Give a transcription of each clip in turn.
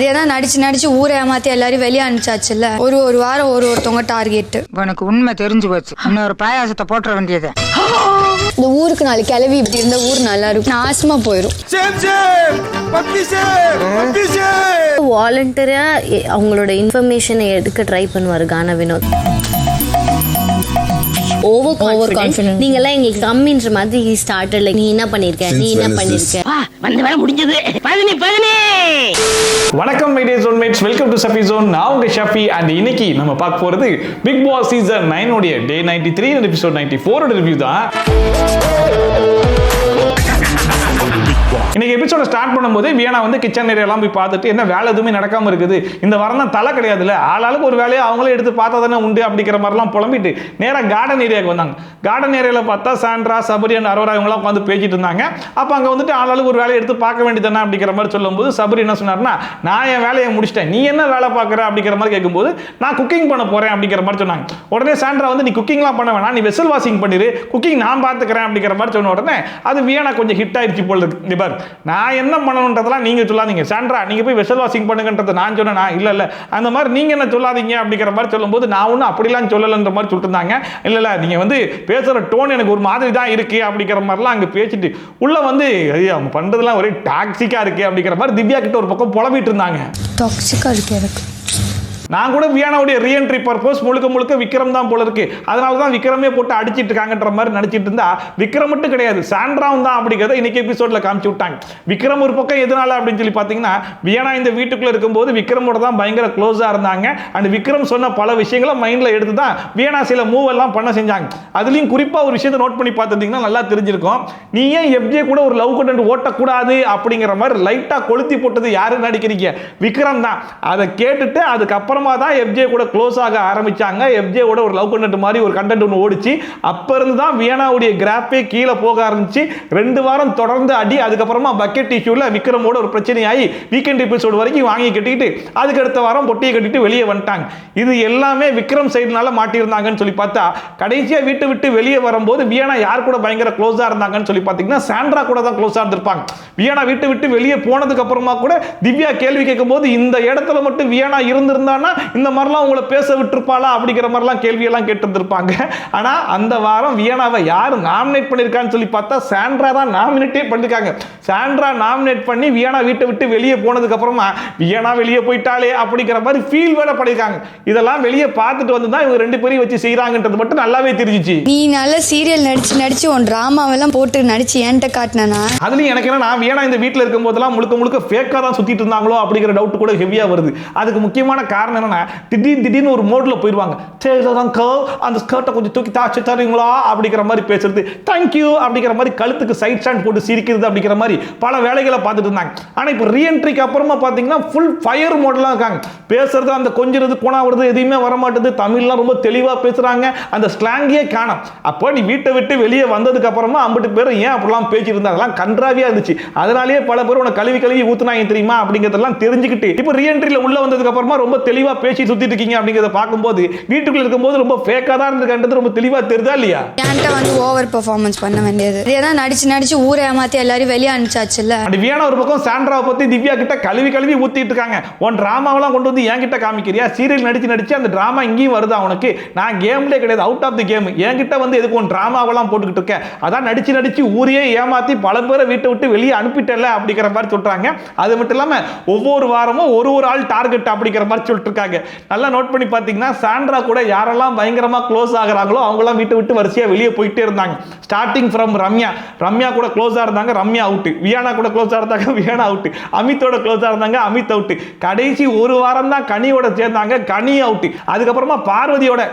ஏன்னா நடிச்சு ஊரை ஏமாத்தி எல்லாரும் வெளியே அனுப்பிச்சாச்சுல்ல. ஒரு வாரம் ஒருத்தவங்க டார்கெட். உனக்கு உண்மை தெரிஞ்சு போச்சு, இன்னொரு பாயாசத்தை போட்டுற வேண்டியது. இந்த ஊருக்கு நாலு கிளவி இப்படி இருந்த ஊர் நல்லா இருக்கும், நாசமா போயிடும். வாலண்டியரா அவங்களோட இன்ஃபர்மேஷனை எடுக்க ட்ரை பண்ணுவாரு கானா வினோத். ஓவர் கான்ஃபிடன்ட் நீங்க எல்லாம் எங்களுக்கு கம்மின்ற மாதிரி he started like நீ என்ன பண்ணிருக்க நீ என்ன பண்ணிருக்க வந்து வேலை முடிஞ்சது 10 வணக்கம் my dear zonemates, welcome to Shafi zone. நான் உங்க ஷஃபி. அண்ட் இன்னைக்கு நம்ம பார்க்க போறது பிக் பாஸ் சீசன் 9 உடைய டே 93 அண்ட் எபிசோட் 94 ஓட ரிவ்யூ தான். இன்னைக்கு எபிசோட ஸ்டார்ட் பண்ணும்போது வியனா வந்து கிச்சன் ஏரியாலாம் போய் பார்த்துட்டு என்ன வேலை எதுவுமே நடக்காம இருக்குது, இந்த வாரம் தான் தலை கிடையாதுல்ல, ஆளாளுக்கு ஒரு வேலையை அவங்களே எடுத்து பார்த்தா தானே உண்டு அப்படிங்கிற மாதிரிலாம் புலம்பிட்டு நேராக கார்டன் ஏரியாவுக்கு வந்தாங்க. கார்டன் ஏரியாவில் பார்த்தா சாண்ட்ரா, சபரி அண்ட் அரோரா இவங்களாம் உட்காந்து பேசிட்டு இருந்தாங்க. அப்போ அங்கே வந்துட்டு ஆளாளுக்கு ஒரு வேலையை எடுத்து பார்க்க வேண்டியதானே அப்படிங்கிற மாதிரி சொல்லும்போது சபரி என்ன சொன்னார்னா, நான் என் வேலையை முடிச்சிட்டேன், நீ என்ன வேலை பார்க்குற அப்படிங்கிற மாதிரி கேட்கும்போது நான் குக்கிங் பண்ண போறேன் அப்படிங்கிற மாதிரி சொன்னாங்க. உடனே சாண்ட்ரா வந்து நீ குக்கிங்லாம் பண்ண வேணாம், நீ வெசல் வாஷிங் பண்ணிரு, குக்கிங் நான் பார்த்துக்கிறேன் அப்படிங்கிற மாதிரி சொன்ன உடனே அது வியனா கொஞ்சம் ஹிட் ஆயிடுச்சு போல இருக்கு. நான் என்ன பண்ணணுன்றதெல்லாம் நீங்க சொல்லாதீங்க, சாண்ட்ரா நீங்க போய் வெசல் வாஷிங் பண்ணுங்கன்றது நான் சொன்னேனா, இல்ல அந்த மாதிரி நீங்க என்ன சொல்லாதீங்க அப்படிங்கிற மாதிரி சொல்லும்போது நான் ஒன்றும் அப்படிலாம் சொல்லலைன்ற மாதிரி சொல்லிட்டு இருந்தாங்க. இல்ல நீங்க வந்து பேசுற டோன் எனக்கு ஒரு மாதிரி தான் இருக்கு அப்படிங்கிற மாதிரிலாம் அங்க பேசிட்டு உள்ள வந்து அவங்க பண்றதுலாம் ஒரே டாக்ஸிக்கா இருக்கு அப்படிங்கிற மாதிரி திவ்யா கிட்ட ஒரு பக்கம் புலம்பிட்டு இருந்தாங்க. டாக்ஸிக்கா இருக்கு எனக்கு. நான் கூட வியானாவுடைய ரீஎன்ட்ரி பர்பஸ் முழுக்க விக்ரம் தான் போல இருக்கு, அதனால தான் விக்ரமே போட்டு அடிச்சிட்டு இருக்காங்கன்ற மாதிரி நடிச்சிட்டு இருந்தா விக்ரம் மட்டும் கிடையாது சாண்ட்ராவும் தான் அப்படிங்கிறத இன்னைக்கு எபிசோட்ல காமிச்சு விட்டாங்க. விக்ரம் ஒரு பக்கம் எதனால அப்படின்னு சொல்லி பார்த்தீங்கன்னா, வியானா இந்த வீட்டுக்குள்ள இருக்கும்போது விக்ரமோட தான் பயங்கர க்ளோஸா இருந்தாங்க. அண்ட் விக்ரம் சொன்ன பல விஷயங்களை மைண்ட்ல எடுத்து தான் வியானா சில மூவ் எல்லாம் பண்ண செஞ்சாங்க. அதுலயும் குறிப்பா ஒரு விஷயத்தை நோட் பண்ணி பார்த்துட்டீங்கன்னா நல்லா தெரிஞ்சிருக்கும். நீ ஏன் எஃப்ஜே கூட ஒரு லவ் கண்டென்ட் ஓட்டக்கூடாது அப்படிங்கிற மாதிரி லைட்டா கொளுத்தி போட்டது யாரு நடிக்கிறீங்க, விக்ரம் தான். அதை கேட்டுட்டு அதுக்கப்புறம் தான் எஃப்ஜே கூட க்ளோஸ் ஆக ஆரம்பிச்சாங்க. எஃப்ஜே கூட ஒரு லவ் கண்டென்ட் மாதிரி ஒரு கண்டென்ட் ஒன்று ஓடிச்சு. அப்ப இருந்து தான் வியனாவுடைய கிராஃபே கீழே போக ஆரம்பிச்சு. 2 வாரம் தொடர்ந்து அடி, அதுக்கப்புறமா பக்கெட் இஷ்யூல விக்ரமோட ஒரு பிரச்சனையாகி வீக்கெண்ட் எபிசோடு வரைக்கும் வாங்கி கட்டிக்கிட்டு அதுக்கு அடுத்த வாரம் பொட்டியை கட்டிட்டு வெளியே வந்துட்டாங்க. இது எல்லாமே விக்ரம் சைடுனால மாட்டியிருந்தாங்கன்னு சொல்லி பார்த்தா, கடைசியா வீட்டை விட்டு வெளியே வரும்போது வியனா யார் கூட பயங்கர க்ளோஸா இருந்தாங்கன்னு சொல்லி பார்த்தீங்கன்னா சாண்ட்ரா கூட தான் க்ளோஸா இருந்திருப்பாங்க. வியனா வீட்டை விட்டு வெளியே போனதுக்கு அப்புறமா கூட திவ்யா கேள்வி கேட்கும் போது இந்த இடத்துல மட்டும் வியனா இருந்திருந்தானா இந்த மாதிரிலாம் உங்களை பேச விட்டுருப்பாளா அப்படிங்கிற மாதிரிலாம் கேள்வியெல்லாம் கேட்டிருந்திருப்பாங்க. ஆனா அந்த வாரம் வியனாவை யார் நாமினேட் பண்ணிருக்கான்னு சொல்லி பார்த்தா சாண்ட்ரா தான் நாமினேட்டே பண்ணிருக்காங்க. சாண்ட்ரா நாமினேட் பண்ணி வியனா வீட்டை விட்டு வெளியே போனதுக்கு அப்புறமா வியனா வெளியே போயிட்டாலே அப்படிங்கிற மாதிரி ஃபீல் வேற பண்ணிருக்காங்க. இதெல்லாம் வெளியே பார்த்துட்டு வந்து தான் இவங்க 2 பேரையும் வச்சு செய்யறாங்கன்றது மட்டும் நல்லாவே தெரிஞ்சிச்சு. நீ நல்ல சீரியல் நடிச்சு உன் டிராமாவெல்லாம் போட்டு நடிச்சு என்கிட்ட காட்டினா, அதுலயும் எனக்கு என்ன, நான் வியனா இந்த வீட்டில் இருக்கும் போதெல்லாம் முழுக்க ஃபேக்கா தான் சுத்திட்டு இருந்தாங்களோ அப்படிங்கிற டவுட் கூட ஹெவியா வருது. அதுக்கு முக்கியமான காரணம் என்னன்னா, திடீர்னு ஒரு மோட்ல போயிருவாங்க. அந்த ஸ்கர்ட்டை கொஞ்சம் தூக்கி தாச்சு தருவீங்களா அப்படிங்கிற மாதிரி பேசுறது, தேங்க்யூ அப்படிங்கிற மாதிரி கழுத்துக்கு சைட் ஸ்டாண்ட் போட்டு சிரிக்கிறது அப்படிங்கிற மாதிரி பல வேலைகளை பார்த்துட்டு இருந்தாங்க. ஆனா இப்போ ரீஎன்ட்ரிக்கு அப்புறமா பார்த்தீங்கன்னா ஃபுல் ஃபயர் மோட்லாம் இருக்காங்க. பேசுறது அந்த கொஞ்சிறது கோணாவது எதுவுமே வர மாட்டேது. தமிழ்லாம் ரொம்ப தெளிவா பேசுறாங்க, அந்த ஸ்லாங்கே காணும். அப்போ நீ வீட்டை விட்டு வெளியே வந்ததுக்கு அப்புறமா 50 பேர் ஏன் அப்படிலாம் பேசிட்டு இருந்தாங்க, அதெல்லாம் கன்றாவியா இருந்துச்சு. அதனாலேயே பல பேர் உன கழுவி ஊத்துனாங்க தெரியுமா அப்படிங்கிறதெல்லாம் தெரிஞ்சுக்கிட்டு இப்போ ரீஎன்ட்ரியில உள்ள வந்ததுக்கு அப்புறமா ரொம்ப தெளிவா பேசி சுத்திட்டு இருக்கீங்க அப்படிங்கறத பாக்கும்போது வீட்டுக்குள்ள இருக்கும்போது ரொம்ப ஃபேக்கா தான் இருந்துக்கிறது ரொம்ப தெளிவா தெரியுதா இல்லையா? என்கிட்ட வந்து ஓவர் பெர்ஃபார்மன்ஸ் பண்ண வேண்டியது. ஏன்னா நடிச்சு ஊரை ஏமாத்தி எல்லாரும் வெளியே அனுப்பிச்சாச்சுல்ல. அப்படி வியனா ஒரு பக்கம் சாண்ட்ராவை பத்தி திவ்யா கிட்ட கழுவி ஊத்திட்டு இருக்காங்க. உன் டிராமாவெல்லாம் கொண்டு வந்து என்கிட்ட காமிக்கிறியா, சீரியல் நடிச்சு அந்த டிராமா இங்கேயும் வருதா உனக்கு, நான் கேம்லேயே கிடையாது, அவுட் ஆஃப் தி கேம், என்கிட்ட வந்து எதுக்கு உன் டிராமாவெல்லாம் போட்டுக்கிட்டு இருக்கேன், அதான் நடிச்சு ஊரையே ஏமாத்தி பல பேரை வீட்டை விட்டு வெளியே அனுப்பிட்டல அப்படிங்கிற மாதிரி சொல்றாங்க. அது மட்டும் இல்லாம ஒவ்வொரு வாரமும் ஒரு ஆள் டார்கெட் அப்படிங்கிற மாதிரி சொல்லிட்டு இருக்காங்க. நல்லா நோட் பண்ணி பார்த்தீங்கன்னா சாண்ட்ரா கூட யாரெல்லாம் பயங்கரமா க்ளோஸ் ஆகுறாங்களோ அவங்களாம் வீட்டை விட்டு வரிசையா வெளியே போயிட்டே இருந்தாங்க. ஸ்டார்டிங் ஃப்ரம் ரம்யா கூட க்ளோஸா இருந்தாங்க, ரம்யா அவுட். வியானா கூட க்ளோஸா இருந்தாங்க, வியானா அவுட். அமித்தோட க்ளோஸா இருந்தாங்க, அமித் அவுட். கடைசி ஒரு வாரம் தான் கனியோட சேர்ந்தாங்க, கனி அவுட். அதுக்கப்புறமா பார்வதியோட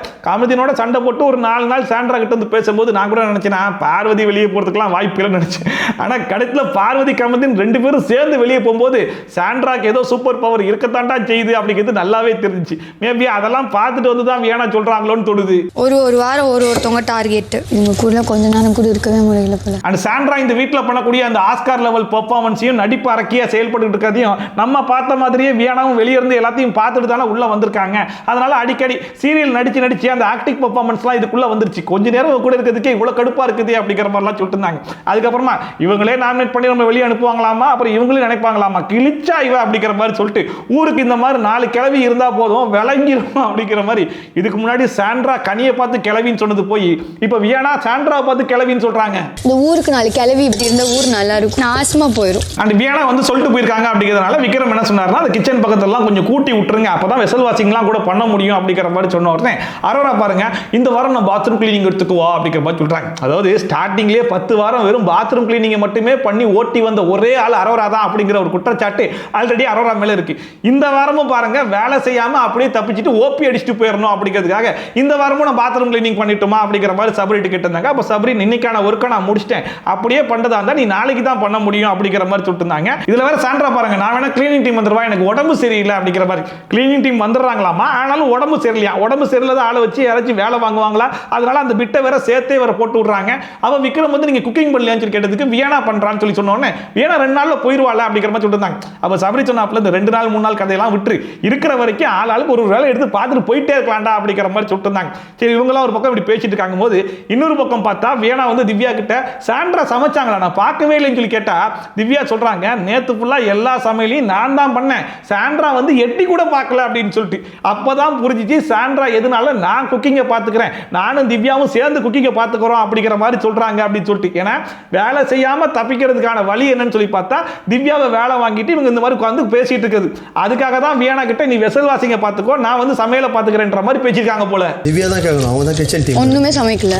சண்டை போட்டு ஒரு 4 நாள் சாண்ட்ரா கிட்ட வந்து பேசும்போது நான் கூட நினைச்சேன் பார்வதி வெளியே போறதுக்குலாம் வாய்ப்பு இல்லைன்னு நினைச்சேன். ஆனா கடைசியில் பார்வதி கமந்தின் 2 பேரும் சேர்ந்து வெளியே போகும்போது சாண்ட்ராக்கு ஏதோ சூப்பர் பவர் இருக்கத்தாண்டா செய்யுது அப்படிங்கிறது நல்லாவே மாதிரி தெரிஞ்சிச்சு. மேபி அதெல்லாம் பார்த்துட்டு வந்து தான் வியானா சொல்றாங்களோன்னு தோணுது. ஒரு வாரம் ஒருத்தவங்க டார்கெட். இவங்க கூட கொஞ்ச நேரம் கூட இருக்கவே முடியல போல. அண்ட் சாண்ட்ரா இந்த வீட்டில் பண்ணக்கூடிய அந்த ஆஸ்கார் லெவல் பெர்ஃபார்மன்ஸையும் நடிப்பு அரக்கியா செயல்பட்டு இருக்கிறதையும் நம்ம பார்த்த மாதிரியே வியானாவும் வெளியே இருந்து எல்லாத்தையும் பார்த்துட்டு தானே உள்ள வந்திருக்காங்க. அதனால அடிக்கடி சீரியல் நடிச்சு அந்த ஆக்டிங் பெர்ஃபார்மன்ஸ்லாம் இதுக்குள்ள வந்துருச்சு. கொஞ்ச நேரம் கூட இருக்கிறதுக்கே இவ்வளவு கடுப்பா இருக்குது அப்படிங்கிற மாதிரிலாம் சொல்லிட்டு இருந்தாங்க. அதுக்கப்புறமா இவங்களே நாமினேட் பண்ணி நம்ம வெளியே அனுப்புவாங்களாமா, அப்புறம் இவங்களே நினைப்பாங்களாமா கிழிச்சா இவ அப்படிங்கிற மாதிரி சொல்லிட்டு ஊருக்கு இந்த மாதிரி 4 கிழவி இருந்தா போதும் விளங்கிரும் அப்படிங்கிற மாதிரி. இதுக்கு முன்னாடி சாண்ட்ரா கனியை பார்த்து கிழவின்னு சொன்னது போய் இப்ப வியானா சாண்ட்ரா பார்த்து கிழவின்னு சொல்றாங்க. இந்த ஊருக்கு 4 கிழவி இப்படி இருந்த ஊர் நல்லா இருக்கும், நாசமா போயிடும். அண்ட் வியானா வந்து சொல்லிட்டு போயிருக்காங்க அப்படிங்கிறதுனால விக்ரம் என்ன சொன்னார்னா அந்த கிச்சன் பக்கத்தெல்லாம் கொஞ்சம் கூட்டி விட்டுருங்க, அப்பதான் வெசல் வாஷிங்லாம் கூட பண்ண முடியும் அப்படிங்கிற மாதிரி சொன்ன உடனே அரோரா பாருங்க இந்த வாரம் நான் பாத்ரூம் கிளீனிங் எடுத்துக்குவா அப்படிங்கிற மாதிரி சொல்றாங்க. அதாவது ஸ்டார்டிங்லேயே 10 வாரம் வெறும் பாத்ரூம் கிளீனிங் மட்டுமே பண்ணி ஓட்டி வந்த ஒரே ஆள் அரோரா தான் அப்படிங்கிற ஒரு குற்றச்சாட்டு ஆல்ரெடி அரோரா மேல இருக்கு. இந்த வாரமும் பாருங்க வேலை செய்யாம அப்படியே தப்பிச்சிட்டு ஓபி அடிச்சுட்டு போயிடணும் அப்படிங்கிறதுக்காக இந்த வாரமும் நான் பாத்ரூம் கிளீனிங் பண்ணிட்டுமா அப்படிங்கிற மாதிரி சபரிட்டு கேட்டிருந்தாங்க. அப்ப சபரி இன்னைக்கான ஒர்க்கை நான் முடிச்சிட்டேன், அப்படியே பண்றதா இருந்தா நீ நாளைக்கு தான் பண்ண முடியும் அப்படிங்கிற மாதிரி சொல்லிட்டு இருந்தாங்க. இதுல வேற சாண்ட்ரா பாருங்க நான் வேணா கிளீனிங் டீம் வந்துருவா, எனக்கு உடம்பு சரியில்லை அப்படிங்கிற மாதிரி. கிளீனிங் டீம் வந்துடுறாங்களாமா, ஆனாலும் உடம்பு சரியில்லையா, உடம்பு சரியில்லாத ஆளை வச்சு யாராச்சும் வேலை வாங்குவாங்களா, அதனால அந்த பிட்டை வேற சேர்த்தே வேற போட்டு விடுறாங்க. அவ விக்ரம் வந்து நீங்க குக்கிங் பண்ணலையான்னு சொல்லி கேட்டதுக்கு வியானா பண்றான்னு சொல்லி சொன்னோன்னே வியானா 2 நாள்ல போயிருவாள் அப்படிங்கிற மாதிரி சொல்லிட்டு இருந்தாங்க. அப்ப சபரி சொன்னாப்ல இந்த 2 நாள் 3 நாள் கதையெல்லாம் விட்டு இருக்கிற வரைக்கும் ஆளுக்கு ஒரு வேலை எடுத்து பார்த்துட்டு போயிட்டே இருக்கலாம்டா அப்படிங்கிற மாதிரி சொல்லிட்டு இருந்தாங்க. சரி இவங்களாம் ஒரு பக்கம் இப்படி பேசிட்டு இருக்காங்க போது இன்னொரு பக்கம் பார்த்தா வியானா வந்து திவ்யா கிட்ட சாண்ட்ரா சமைச்சாங்களா நான் பார்க்கவே இல்லைன்னு சொல்லி கேட்டா திவ்யா சொல்றாங்க நேத்து ஃபுல்லா எல்லா சமையலையும் நான் தான் பண்ணேன், சாண்ட்ரா வந்து எட்டி கூட பார்க்கல அப்படின்னு சொல்லிட்டு. அப்பதான் புரிஞ்சிச்சு சாண்ட்ரா எதனால நான் குக்கிங்கை பார்த்துக்கிறேன், நானும் திவ்யாவும் சேர்ந்து குக்கிங்கை பார்த்துக்கிறோம் அப்படிங்கிற மாதிரி சொல்றாங்க அப்படின்னு சொல்லிட்டு. ஏன்னா வேலை செய்யாம தப்பிக்கிறதுக்கான வழி என்னன்னு சொல்லி பார்த்தா திவ்யாவை வேலை வாங்கிட்டு இவங்க இந்த மாதிரி உட்காந்து பேசிட்டு இருக்குது. அதுக்காக தான் வியானா கிட்ட நீ வெசல் வாஷிங்க பார்த்துக்கோ, நான் வந்து சமையலை பார்த்துக்கிறேன்ற மாதிரி பேசியிருக்காங்க போல. திவ்யா தான் கேட்கணும், அவங்க தான் கிச்சன் டீம். ஒண்ணுமே சமைக்கல,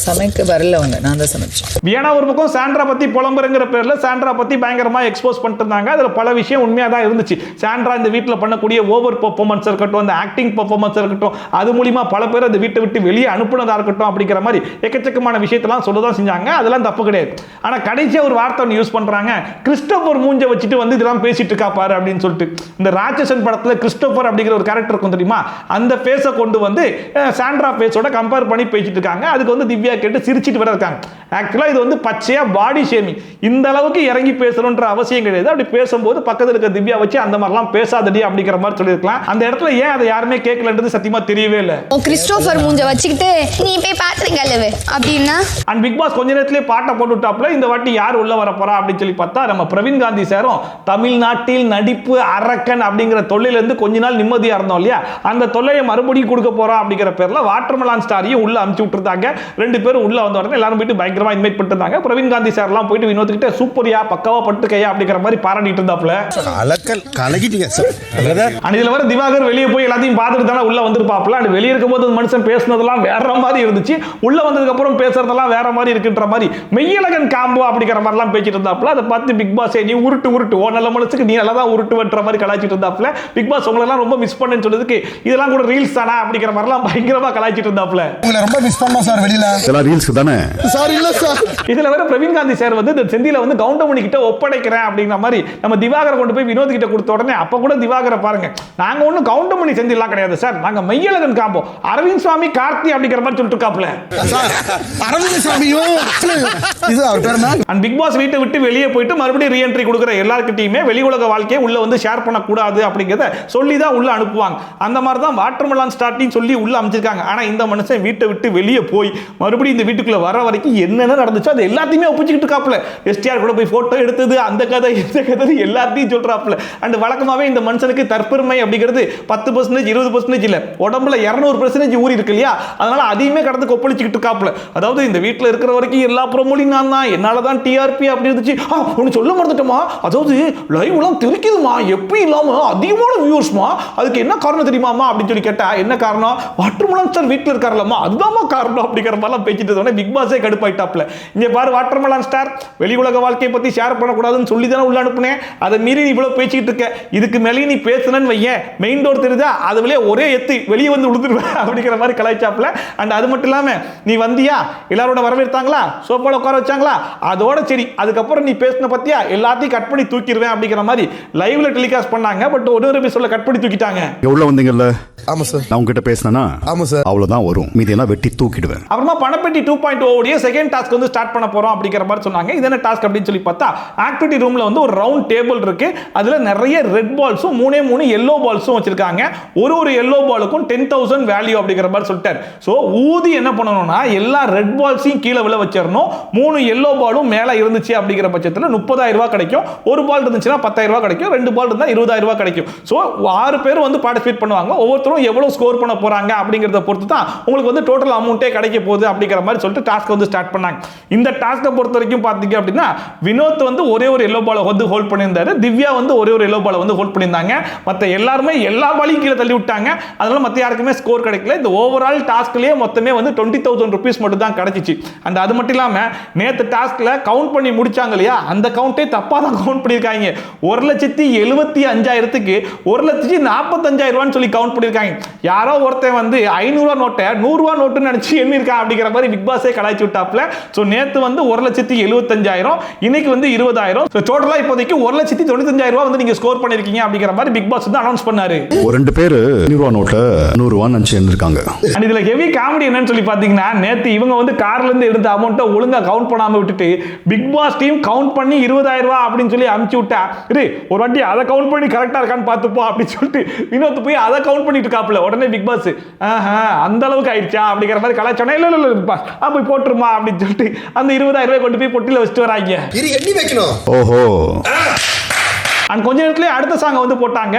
சமைக்க வரல அவங்க, நான் தான் சமைச்சேன். வியானா ஒரு பக்கம் சாண்ட்ரா பத்தி புலம்புறங்கிற பேர்ல சாண்ட்ரா பத்தி பயங்கரமா எக்ஸ்போஸ் பண்ணிட்டு இருந்தாங்க. அதுல பல விஷயம் உண்மையா தான் இருந்துச்சு. சாண்ட்ரா இந்த வீட்டுல பண்ணக்கூடிய ஓவர் பெர்ஃபார்மன்ஸ் இருக்கட்டும், அந்த ஆக்டிங் பெர்ஃபார்மன்ஸ் இருக்கட்டும், அது மூலியமா பல பேர் அந்த வீட்டை விட்டு வெளியே அனுப்புனதா இருக்கட்டும் அப்படிங்கிற மாதிரி எக்கச்சக்கமான விஷயத்தெல்லாம் சொல்லதான் செஞ்சாங்க. அதெல்லாம் தப்பு கிடையாது. ஆனா கடைசியா ஒரு வார்த்தை ஒன்று யூஸ் பண்றாங்க, கிறிஸ்டோபர் மூஞ்ச வச்சுட்டு வந்து இதெல்லாம் பேசிட்டு இருக்கா பாரு அப்படின்னு சொல்லிட்டு. இந்த ராட்சசன் படத்துல கிறிஸ்டோபர் அப்படிங்கிற ஒரு கேரக்டர் இருக்கும் தெரியுமா, அந்த ஃபேஸை கொண்டு வந்து சாண்ட்ரா ஃபேஸோட கம்பேர் பண்ணி பேசிட்டு இருக்காங்க. அதுக்கு வந்து திவ்யா கேட்டு சிரிச்சிட்டு வர இருக்காங்க. ஆக்சுவலா இது வந்து பச்சையா பாடி ஷேமிங். இந்த அளவுக்கு இறங்கி பேசணும்ன்ற அவசியம் கிடையாது. அப்படி பேசும்போது பக்கத்துல இருக்க திவ்யா வச்சு அந்த மாதிரிலாம் பேசாதடி அப்படிங்கிற மாதிரி சொல்லியிருக்கலாம். அந்த இடத்துல ஏன் அதை யாருமே கேட்கலன்றது சத்தியமா தெரியவே இல்லை. கிறிஸ்டோபர் மூஞ்ச வச்சுக்கிட்டு நீ போய் பாத்துருங்க அப்படின்னா அண்ட் பிக் பாஸ் கொஞ்ச நேரத்திலே பாட்டை போட்டுட்டாப்ல. இந்த வாட்டி யார் உள்ள வர போறா அப்படின்னு சொல்லி பார்த்தா நம்ம பிரவீன் காந்தி சாரும் தமிழ்நாட்டில் நடிப்பு அரக்கன் அப்படிங்கிற தொல்லையிலிருந்து கொஞ்ச நாள் நிம்மதியா இருந்தோம் இல்லையா, அந்த தொல்லையை மறுபடியும் கொடுக்க போறா அப்படிங்கிற பேர்ல வாட்டர்மெலான் ஸ்டாரையும் உள்ள அமுச்சு விட்டுருந்தாங்க. 2 பேரும் உள்ள வந்த உடனே எல்லாரும் போயிட்டு பயங்கரமா இன்வைட் பண்ணிருந்தாங்க. பிரவீன் காந்தி சார் எல்லாம் போயிட்டு வினோத் கிட்ட சூப்பரியா பக்காவா பட்டுக்கையா அப்படிங்கிற மாதிரி பாராட்டிட்டு இருந்தாப்ல. அலக்கல் கலக்கிட்டீங்க சார். அண்ட் இதுல வர திவாகர் வெளியே போய் எல்லாத்தையும் பார்த்துட்டு தானே உள்ள வந்திருப்பாப்ல. அண்ட் வெளியே இருக்கும்போது மனுஷன் பேசுனதெல்லாம் வேற மாதிரி இருந்துச்சு, உள்ள வந்ததுக்கு அப்புறம் பேசுறதெல்லாம் வேற மாதிரி இருக்குன்ற மாதிரி மெய்யழகன் காம்போ அப்படிங்கிற மாதிரிலாம் பேசிட்டு இருந்தாப்ல. அதை பார்த்து பிக் பாஸ் நீ உருட்டு ஓ நல்ல மனசுக்கு நீ நல்லா தான் உருட்டுவன்ற மாதிரி கலாய்ச்சிட்டு இருந்தாப்ல. பிக் பாஸ் உங்களெல்லாம் ரொம்ப மிஸ் பண்ணேன்னு சொன்னதுக்கு இதெல்லாம் கூட ரீல்ஸ் தானா அப்படிங்கிற மாதிரிலாம் பயங்கரமா கலாய்ச்சிட்டு இருந்தாப்ல. உங்களை ரொம்ப மிஸ் பண்ணோம் சார் வெளியில. இதெல்லாம் ரீல்ஸ் தானே சார்? இல்ல சார். இதுல வேற பிரவீன் காந்தி சார் வந்து இந்த செந்தில வந்து கவுண்டமணி கிட்ட ஒப்படைக்கிறேன் அப்படிங்கிற மாதிரி நம்ம திவாகரை கொண்டு போய் வினோத் கிட்ட கொடுத்த உடனே அப்ப கூட திவாகரை பாருங்க, நாங்க ஒன்னும் கவுண்டமணி செந்திலாம் கிடையாது சார், நாங்க மெய்யழகன் காம்போ அரவிந்த் சுவாமி கார்த்தி அப்படிங்கிற மாதிரி சொல்லிட்டு இருக்காப்ல. அரவிந்த் சுவாமியும் இது அவர் பேர் என்ன? அண்ட் பிக் பாஸ் வீட்டை விட்டு வெளியே போயிட்டு மறுபடியும் ரீஎன்ட்ரி கொடுக்குற எல்லார்கிட்டயுமே வெளி உலக வாழ்க்கையை உள்ள வந்து ஷேர் பண்ணக்கூடாது அப்படிங்கிறத சொல்லி தான் உள்ள அனுப்புவாங்க. அந்த மாதிரி தான் வாட்டர்மெலான் ஸ்டார்டிங் சொல்லி உள்ள அமைச்சிருக்காங்க. ஆனா இந்த மனுஷன் வீட்டை விட்டு வெளியே போய் மறுபடியும் இந்த வீட்டுக்குள்ள வர வரைக்கும் என்னென்ன நடந்துச்சோ அது எல்லாத்தையுமே ஒப்பிச்சுக்கிட்டு இருக்காப்ல. எஸ்டிஆர் கூட போய் போட்டோ எடுத்தது, அந்த கதை இந்த கதை எல்லாத்தையும் சொல்றாப்ல. அண்ட் வழக்கமாவே இந்த மனுஷனுக்கு தற்பெருமை அப்படிங்கிறது 10% 20% இல்ல, உடம்புல 200% ஊறி இருக்கு இல்லையா, அதனால அதையுமே கடந்து கொப்பளிச்சுக்கிட்டு இருக்காப்ல. அதாவது இந்த வீட்டில் இருக்கிற வரைக்கும் எல்லா ப்ரோமோலையும் நான் தான், என்னால தான் டிஆர்பி அப்படி இருந்துச்சு. ஒன்று சொல்ல மறந்துட்டோமா, அதாவது லைவ்லாம் தெரிக்குதுமா, எப்படி இல்லாம அதிகமான வியூவர்ஸ்மா, அதுக்கு என்ன காரணம் தெரியுமாமா அப்படின்னு சொல்லி கேட்டா என்ன காரணம், வாட்டர்மெலான் ஸ்டார் வீட்டில் இருக்காருலமா அதுதான்மா காரணம் அப்படிங்கிற மாதிரிலாம் பேசிட்டு இருந்தோடனே பிக் பாஸே கடுப்பாயிட்டாப்ல. இங்க பாரு வாட்டர்மெலான் ஸ்டார் வெளி உலக வாழ்க்கையை பத்தி ஷேர் பண்ணக்கூடாதுன்னு சொல்லி தானே உள்ள அனுப்புனேன், அதை மீறி நீ இவ்வளவு பேசிக்கிட்டு இருக்க, இதுக்கு மேலே நீ பேசுனன்னு வையேன் மெயின் டோர் தெரியுதா அது வெளியே ஒரே எத்து வெளியே வந்து விழுந்துருவேன் அப்படிங்கிற மாதிரி கலாய்ச்சாப்ல. அண்ட் அது மட்டும் இல்லாம நீ வந்தியா எல்லாரோட வரவேற்றாங்களா, சோஃபால உட்கார வச்சாங்களா, அதோட சரி அதுக்கப்புறம் நீ பேசின பத்தியா எல்லாத்தையும் கட் பண்ணி தூக்கிடுவேன் அப்படிங்கிற மாதிரி லைவ்ல டெலிகாஸ்ட் பண்ணாங்க. பட் ஒரு எபிசோட்ல கட் கட் பண்ணி தூக்கிட்டாங்க. உள்ள வந்தீங்கல்ல? ஆமா சார். நான் உங்ககிட்ட பேசினா ஆமா சார். அவ்வளவுதான் வரும், மீதி எல்லாம் வெட்டி தூக்கிடுவேன். அப்புறமா பணப்பெட்டி 2.0 உடைய செகண்ட் டாஸ்க் வந்து ஸ்டார்ட் பண்ண போறோம் அப்படிங்கிற மாதிரி சொன்னாங்க. இது என்ன டாஸ்க் அப்படின்னு சொல்லி பார்த்தா, ஆக்டிவிட்டி ரூம்ல வந்து ஒரு ரவுண்ட் டேபிள் இருக்கு. அதுல நிறைய ரெட் பால்ஸும் 3 எல்லோ பால்ஸும் வச்சிருக்காங்க. ஒரு எல்லோ பாலுக்கும் 10,000 வேல்யூ அப்படிங்கிற மாதிரி சொல்லிட்டார். சோ ஊதி என்ன பண்ணணும்னா எல்லா ரெட் பால்ஸையும் கீழே விழ வச்சிடணும். 3 எல்லோ பாலும் மேல இருந்துச்சு அப்படிங்கிற பட்சத்தில் 30,000 ரூபாய் கிடைக்கும். ஒரு பால் இருந்துச்சுன்னா 10,000 ரூபாய் கிடைக்கும். 2 பால் இருந்தா 20,000 ரூபாய் கிடைக்கும். சோ 6 பேர் வந்து பார்ட்டிசிபேட் பண்ணுவாங்க. ஒவ்வொருத்தரும் எவ்வளவு ஸ்கோர் பண்ண போறாங்க அப்படிங்கறத பொறுத்து தான் உங்களுக்கு வந்து டோட்டல் அமௌண்ட்டே கிடைக்க போகுது அப்படிங்கிற மாதிரி சொல்லிட்டு டாஸ்க் வந்து ஸ்டார்ட் பண்ணாங்க. இந்த டாஸ்க்கை பொறுத்த வரைக்கும் பாத்தீங்க அப்படின்னா வினோத் வந்து ஒரே ஒரு எல்லோ பாலை வந்து ஹோல்ட் பண்ணியிருந்தாரு. திவ்யா வந்து ஒரே ஒரு எல்லோ பாலை வந்து ஹோல்ட் பண்ணியிருந்தாங்க. மற்ற எல்லாருமே எல்லா பாலையும் கீழே தள்ளி விட்டாங்க. அதனால மற்ற யாருக்குமே ஸ்கோர் கிடைக்கல. இந்த ஓவரால் டாஸ்க்லயே மொத்தமே வந்து 20,000 rupees மட்டும் தான் கிடைச்சிச்சு. அந்த அது மட்டும் இல்லாம நேத்து டாஸ்க்ல கவுண்ட் பண்ணி முடிச்சாங்க இல்லையா, அந்த கவுண்டே தப்பா தான் கவுண்ட் பண்ணிருக்காங்க. 1,75,000க்கு 1,45,000 ரூபான்னு சொல்லி கவுண்ட் பண்ணிருக்காங்க. யாரோ ஒருத்தன் வந்து 500 ரூபாய் நோட்டை 100 ரூபாய் நோட்டு நினைச்சு எண்ணிருக்கான் அப்படிங்கிற மாதிரி பிக் பாஸே கலாய்ச்சி விட்டாப்ல. சோ நேத்து வந்து 1,75,000, இன்னைக்கு வந்து 20,000. சோ டோட்டலா இப்போதைக்கு 1,95,000 ரூபாய் வந்து நீங்க ஸ்கோர் பண்ணிருக்கீங்க அப்படிங்கிற மாதிரி பிக் பாஸ் வந்து அனௌன்ஸ் பண்ணாரு. ஒரு 2 பேர் 100 ரூபாய் நோட்டை 100 ரூபாய் நினைச்சு எண்ணிருக்காங்க. அண்ட் இதுல ஹெவி காமெடி என்னன்னு சொல்லி பாத்தீங்கன்னா, நேத்து இவங்க வந்து கார்ல இருந்து எடுத்த அமௌண்ட்டை ஒழுங்கா கவுண்ட் பண்ணாம விட்டுட்டு பிக் பாஸ் டீம் கவுண்ட் பண்ணி 20,000 ரூபாய் அப்படின்னு சொல்லி அனுப்பிச்சு விட்டா, ஒரு வாட்டி அதை கவுண்ட் பண்ணி கரெக்டா இருக்கான்னு பார்த்துப்போம் அப்படின்னு சொல்லிட்டு வினோத் போய் அதை கவுண்ட் பண்ணிட்டு இருக்காப்ல. உடனே பிக் பாஸ் அந்த அளவுக்கு ஆயிடுச்சா அப்படிங்கிற மாதிரி கலாச்சோன்னா, இல்ல போய் போட்டுருமா அப்படின்னு சொல்லிட்டு அந்த 20,000 ரூபாய் கொண்டு போய் பொட்டில வச்சுட்டு வராங்க. எண்ணி வைக்கணும். ஓஹோ. அண்ட் கொஞ்ச நேரத்துல அடுத்த சாங் வந்து போட்டாங்க,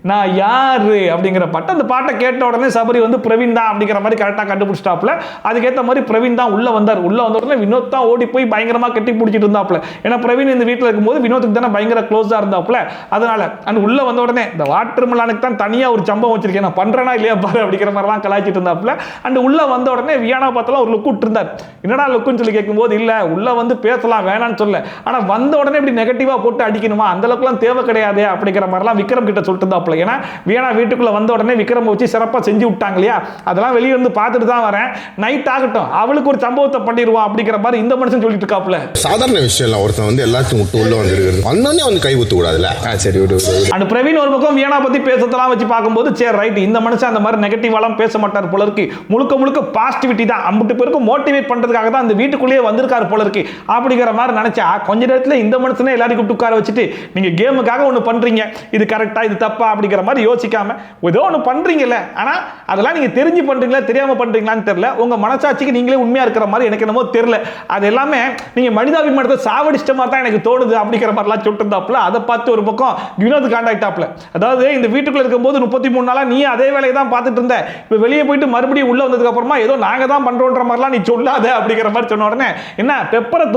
நான் யாரு அப்படிங்கிற பாட்டு. அந்த பாட்டை கேட்ட உடனே சபரி வந்து பிரவீன் தான் அப்படிங்கிற மாதிரி கரெக்டாக கண்டுபிடிச்சிட்டாப்ல. அதுக்கேற்ற மாதிரி பிரவீன் தான் உள்ள வந்தார். உள்ள வந்த உடனே வினோத் தான் ஓடி போய் பயங்கரமா கட்டி பிடிச்சிட்டு இருந்தாப்ல. ஏன்னா பிரவீன் இந்த வீட்டில் இருக்கும்போது வினோத்துக்கு தானே பயங்கர க்ளோஸா இருந்தாப்ல. அதனால அண்ட் உள்ள வந்த உடனே இந்த வாட்டர் மிலானுக்கு தான் தனியா ஒரு சம்பவம் வச்சிருக்கேன், நான் பண்றேனா இல்லையா பாரு அப்படிங்கிற மாதிரிலாம் கலாய்ச்சிட்டு இருந்தாப்ல. அண்ட் உள்ள வந்த உடனே வியானா பார்த்தலாம் ஒரு லுக் இருந்தார். என்னடா லுக்குன்னு சொல்லி கேட்கும்போது, இல்ல உள்ள வந்து பேசலாம் வேணான்னு சொல்ல, ஆனா வந்த உடனே இப்படி நெகட்டிவா போட்டு அடிக்கணுமா, அந்த அளவுக்குலாம் தேவை கிடையாது அப்படிங்கிற மாதிரிலாம் விக்ரம் கிட்ட சொல்லிட்டு இருந்தாப்ல. ஏன்னா வியானா வீட்டுக்குள்ள வந்த உடனே விக்ரம் வச்சு சிறப்பா செஞ்சு விட்டாங்க இல்லையா, அதெல்லாம் வெளியே வந்து பார்த்துட்டு தான் வரேன், நைட் ஆகட்டும் அவளுக்கு ஒரு சம்பவத்தை பண்ணிடுவோம் அப்படிங்கிற மாதிரி இந்த மனுஷன் சொல்லிட்டு இருக்காப்ல. சாதாரண விஷயம் இல்ல, ஒருத்தன் வந்து எல்லாத்தையும் விட்டு உள்ள வந்துருக்கிறது அண்ணனே வந்து கை ஊத்து கூடாதுல. சரி விடு. அந்த பிரவீன் ஒரு பக்கம் வியானா பத்தி பேசத்தெல்லாம் வச்சு பார்க்கும்போது, சரி ரைட், இந்த மனுஷன் அந்த மாதிரி நெகட்டிவாலாம் பேச மாட்டார் போல இருக்கு, முழுக்க பாசிட்டிவிட்டி தான், அம்பிட்டு பேருக்கு மோட்டிவேட் பண்றதுக்காக தான் அந்த வீட்டுக்குள்ளேயே வந்திருக்காரு போல இருக்கு அப்படிங்கிற மாதிரி நினைச்சா, கொஞ்ச நேரத்தில் இந்த மனுஷனே எல்லாரையும் கூப்பிட்டு உட்கார வச்சுட்டு, நீங்க கேமுக்காக ஒன்று பண்றீங்க, இது கரெக்டா இது தப்பா அப்படிங்கிற மாதிரி யோசிக்காம ஏதோ ஒன்று பண்றீங்கல்ல, ஆனா அதெல்லாம் நீங்க தெரிஞ்சு பண்றீங்களா தெரியாம பண்றீங்களான்னு தெரியல, உங்க மனசாட்சிக்கு நீங்களே உண்மையா இருக்கிற மாதிரி எனக்கு என்னமோ தெரியல, அது எல்லாமே நீங்க மனிதாபிமானத்தை சாவடிச்சிட்ட மாதிரி தான் எனக்கு தோணுது அப்படிங்கிற மாதிரிலாம் சொல்லிட்டு இருந்தாப்ல. அதை பார்த்து ஒரு பக்கம் வினோத் காண்டாக்ட் ஆப்ல, அதாவது இந்த வீட்டுக்குள்ள இருக்கும்போது 33 நாளா நீ அதே வேலையை தான் பார்த்துட்டு இருந்த, இப்போ வெளியே போயிட்டு மறுபடியும் உள்ள வந்ததுக்கு அப்புறமா ஏதோ நாங்க தான் பண்றோன்ற மாதிரிலாம் நீ சொல்லாத அப்படிங்கிற மாதிரி சொன்ன உடனே, என்ன பெப்பரை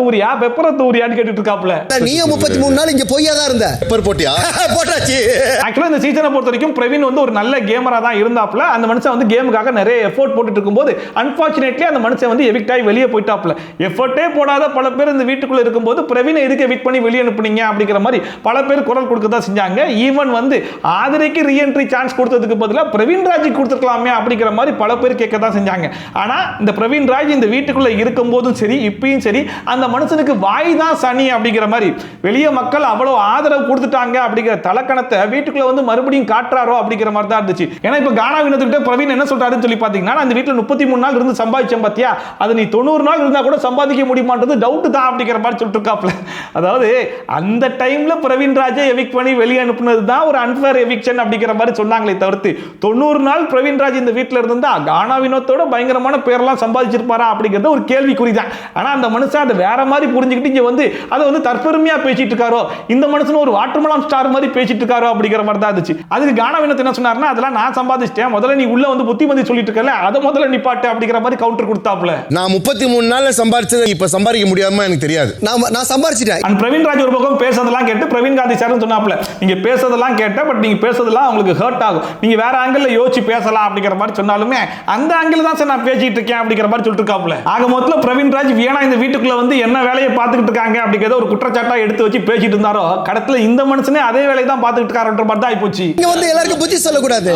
தூரியான்னு கேட்டுட்டு இருக்காப்ல. நீ 33 நாள் இங்க போய்யா தான் இருந்த, பெப்பர் போட்டியா? போட்டாச்சு. ஆக்சுவலா இந்த சீசனை பொறுத்த வரைக்கும் பிரவீன் வந்து ஒரு நல்ல கேமரா தான் இருந்தாப்ல. அந்த மனுஷன் வந்து கேமுக்காக நிறைய எஃபோர்ட் போட்டுட்டு இருக்கும்போது அன்பார்ச்சுனேட்லி அந்த மனுஷன் வந்து எவிக்ட் ஆகி வெளியே போயிட்டாப்ல. எஃபோர்ட்டே போடாத பல பேர் இந்த வீட்டுக்குள்ள இருக்கும்போது பிரவீனை எதுக்கு எவிக்ட் பண்ணி வெளியே அனுப்புனீங்க அப்படிங்கிற மாதிரி பல பேர் குரல் கொடுக்க தான் செஞ்சாங்க. ஈவன் வந்து ஆதிரைக்கு ரீஎன்ட்ரி சான்ஸ் கொடுத்ததுக்கு பதிலாக பிரவீன் ராஜுக்கு கொடுத்துருக்கலாமே அப்படிங்கிற மாதிரி பல பேர் கேட்க தான் செஞ்சாங்க. ஆனா இந்த பிரவீன் ராஜ் இந்த வீட்டுக்குள்ள இருக்கும் போதும் சரி இப்பயும் சரி அந்த மனுஷனுக்கு வாய் தான் சனி அப்படிங்கிற மாதிரி, வெளியே மக்கள் அவ்வளவு ஆதரவு கொடுத்துட்டாங்க அப்படிங்கிற தலக்கணத்தை வீட்டுக்குள்ள வந்து மறுபடியும் காட்டுறாரோ அப்படிங்கிற மாதிரி தான் இருந்துச்சு. ஏன்னா இப்ப கானா வினோத்துக்கிட்ட பிரவீன் என்ன சொல்றாருன்னு சொல்லி பாத்தீங்கன்னா, அந்த வீட்டுல 33 நாள் இருந்து சம்பாதிச்சேன் பாத்தியா, அது நீ 90 நாள் இருந்தா கூட சம்பாதிக்க முடியுமான்றது டவுட் தான் அப்படிங்கிற மாதிரி சொல்லிட்டு இருக்காப்ல. அதாவது அந்த டைம்ல பிரவீன் ராஜை எவிக்ட் பண்ணி வெளியே அனுப்புனது தான் ஒரு அன்ஃபேர் எவிக்ஷன் அப்படிங்கிற மாதிரி சொன்னாங்களே தவிர்த்து 90 நாள் பிரவீன் ராஜ் இந்த வீட்டுல இருந்தா கானா வினோத்தோட பயங்கரமான பேரெல்லாம் சம்பாதிச்சிருப்பாரா அப்படிங்கிறது ஒரு கேள்விக்குறி தான். ஆனா அந்த மனுஷன் அதை வேற மாதிரி புரிஞ்சுக்கிட்டு இங்க வந்து அதை வந்து தற்பெருமையா பேசிட்டு இருக்காரோ, இந்த மனுஷன் ஒரு வாட்டர்மெலன் ஸ்டார் மாதிரி பேசிட்டு இருக்காரோ அப்படிங்கிற மாதிரி தான் இருந்துச்சு. அதுக்கு கானா வினோத் என்ன சொன்னார்னா, அதெல்லாம் நான் சம்பாதிச்சிட்டேன், முதல்ல நீ உள்ள வந்து புத்திமதி சொல்லிட்டு இருக்கல, அதை முதல்ல நிப்பாட்டு அப்படிங்கிற மாதிரி கவுண்டர் கொடுத்தாப்ல. நான் 33 நாள்ல சம்பாதிச்சது இப்ப சம்பாதிக்க முடியாம எனக்கு தெரியாது, நான் சம்பாதிச்சிட்டேன். அண்ட் பிரவீன் ராஜ் ஒரு பக்கம் பேசுறதெல்லாம் கேட்டு பிரவீன் காந்தி சார் சொன்னாப்ல, நீங்க பேசுறதெல்லாம் கேட்ட, பட் நீங்க பேசுறதெல்லாம் உங்களுக்கு ஹர்ட் ஆகும், நீங்க வேற ஆங்கிள் யோசிச்சு பேசலாம் அப்படிங்கிற மாதிரி சொன்னாலுமே அந்த ஆங்கிள் தான் சார் நான் பேசிட்டு இருக்கேன் அப்படிங்கிற மாதிரி சொல்லிட்டு இருக்காப்ல. ஆக மொத்தத்தில் பிரவீன் ராஜ் வியானா இந்த வீட்டுக்குள்ள வந்து என்ன வேலையை பார்த்துக்கிட்டு இருக்காங்க அப்படிங்கிறத ஒரு குற்றச்சாட்டா எடுத்து வச்சு பேசிட்டு இருந்தாரோ, கடத்துல இந்த மனுஷனே அதே வேலையை தான் பார்த்துக்கிட்டு இருக்காருன்ற மாதிரி தான் ஆயிப்போச்சு. போச்சு. இங்க வந்து எல்லாருக்கும் புத்தி சொல்லக்கூடாது.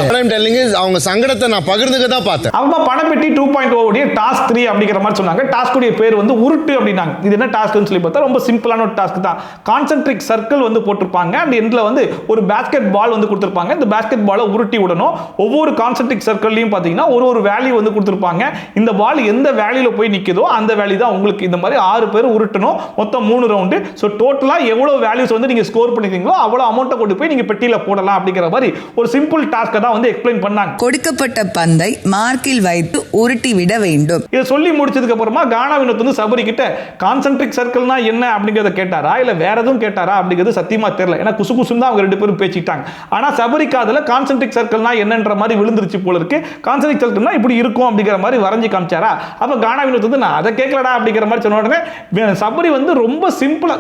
அவங்க சங்கடத்தை நான் பகிர்ந்துக்க தான் பார்த்தேன். அவங்க பணப்பெட்டி 2.0 உடைய டாஸ்க் 3 அப்படிங்கிற மாதிரி சொன்னாங்க. டாஸ்க் உடைய பேர் வந்து உருட்டு அப்படின்னாங்க. இது என்ன டாஸ்க்னு சொல்லி பார்த்தா ரொம்ப சிம்பிளான ஒரு டாஸ்க் தான். கான்சென்ட்ரிக் சர்க்கிள் வந்து போட்டிருப்பாங்க. அந்த எண்ட்ல வந்து ஒரு பேஸ்கெட் பால் வந்து கொடுத்திருப்பாங்க. இந்த பேஸ்கெட் பாலை உருட்டி விடணும். ஒவ்வொரு கான்சென்ட்ரிக் சர்க்கிள்லயும் பாத்தீங்கன்னா ஒரு வேல்யூ வந்து கொடுத்திருப்பாங்க. இந்த பால் எந்த வேல்யூல போய் நிக்குதோ அந்த வேல்யூ தான் உங்களுக்கு. இந்த மாதிரி 6 பேர் உருட்டணும். மொத்தம் 3 ரவுண்டு. சோ டோட்டலா எவ்வளவு வேல்யூஸ் வந்து நீங்க ஸ்கோர் பண்ணிருக்கீங்களோ அவ்வளவு அமௌண்ட்டை கொண்டு போய் நீங்க பெட்டியில போடலாம் அப்படிங்கிற மாதிரி ஒரு சிம்பிள் டாஸ்க் தான் வந்து எக்ஸ்பிளைன் பண்ணாங்க. கொடுக்கப்பட்ட பந்தை மார்க்கில் வைத்து உருட்டி விட வேண்டும். இதை சொல்லி முடிச்சதுக்கு அப்புறமா கானா வினோத் வந்து சபரி கிட்ட கான்சென்ட்ரிக் சர்க்கிள்னா என்ன அப்படிங்கறத கேட்டாரா இல்ல வேற எதுவும் கேட்டாரா அப்படிங்கிறது சத்தியமா தெரியல. ஏன்னா குசு குசுன்னு தான் அவங்க 2 பேரும் பேசிட்டாங்க. ஆனா சபரி காதுல கான்சென்ட்ரிக் சர்க்கிள்னா என்னன்ற மாதிரி விழுந்துருச்சு போல இருக்கு. கான்சென்ட்ரிக் சர்க்கிள்னா இப்படி இருக்கும் அப்படிங்கிற மாதிரி வரைஞ்சி காமிச்சாரா. அப்ப கானா வினோத் வந்து நான் அதை கேட்கலடா அப்படிங்கிற மாதிரி சொன்ன உடனே சபரி வந்து ரொம்ப சிம்பிளா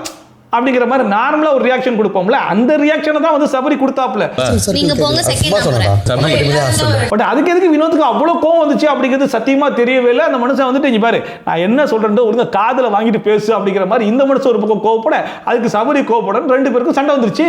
அப்படிங்கிற மாதிரி நார்மலா ஒரு ரியாக்ஷன் கொடுப்போம்ல, அந்த ரியாக்ஷனை தான் வந்து சபரி கொடுத்தாப்ல. நீங்க போங்க செகண்ட். பட் அதுக்கு எதுக்கு வினோத்துக்கு அவ்வளவு கோவம் வந்துச்சு அப்படிங்கிறது சத்தியமா தெரியவே இல்லை. அந்த மனுஷன் வந்துட்டு இங்க பாரு நான் என்ன சொல்றேன் ஒழுங்கா காதுல வாங்கிட்டு பேசு அப்படிங்கிற மாதிரி இந்த மனுஷன் ஒரு பக்கம் கோவப்பட அதுக்கு சபரி கோவப்பட 2 பேருக்கும் சண்டை வந்துருச்சு.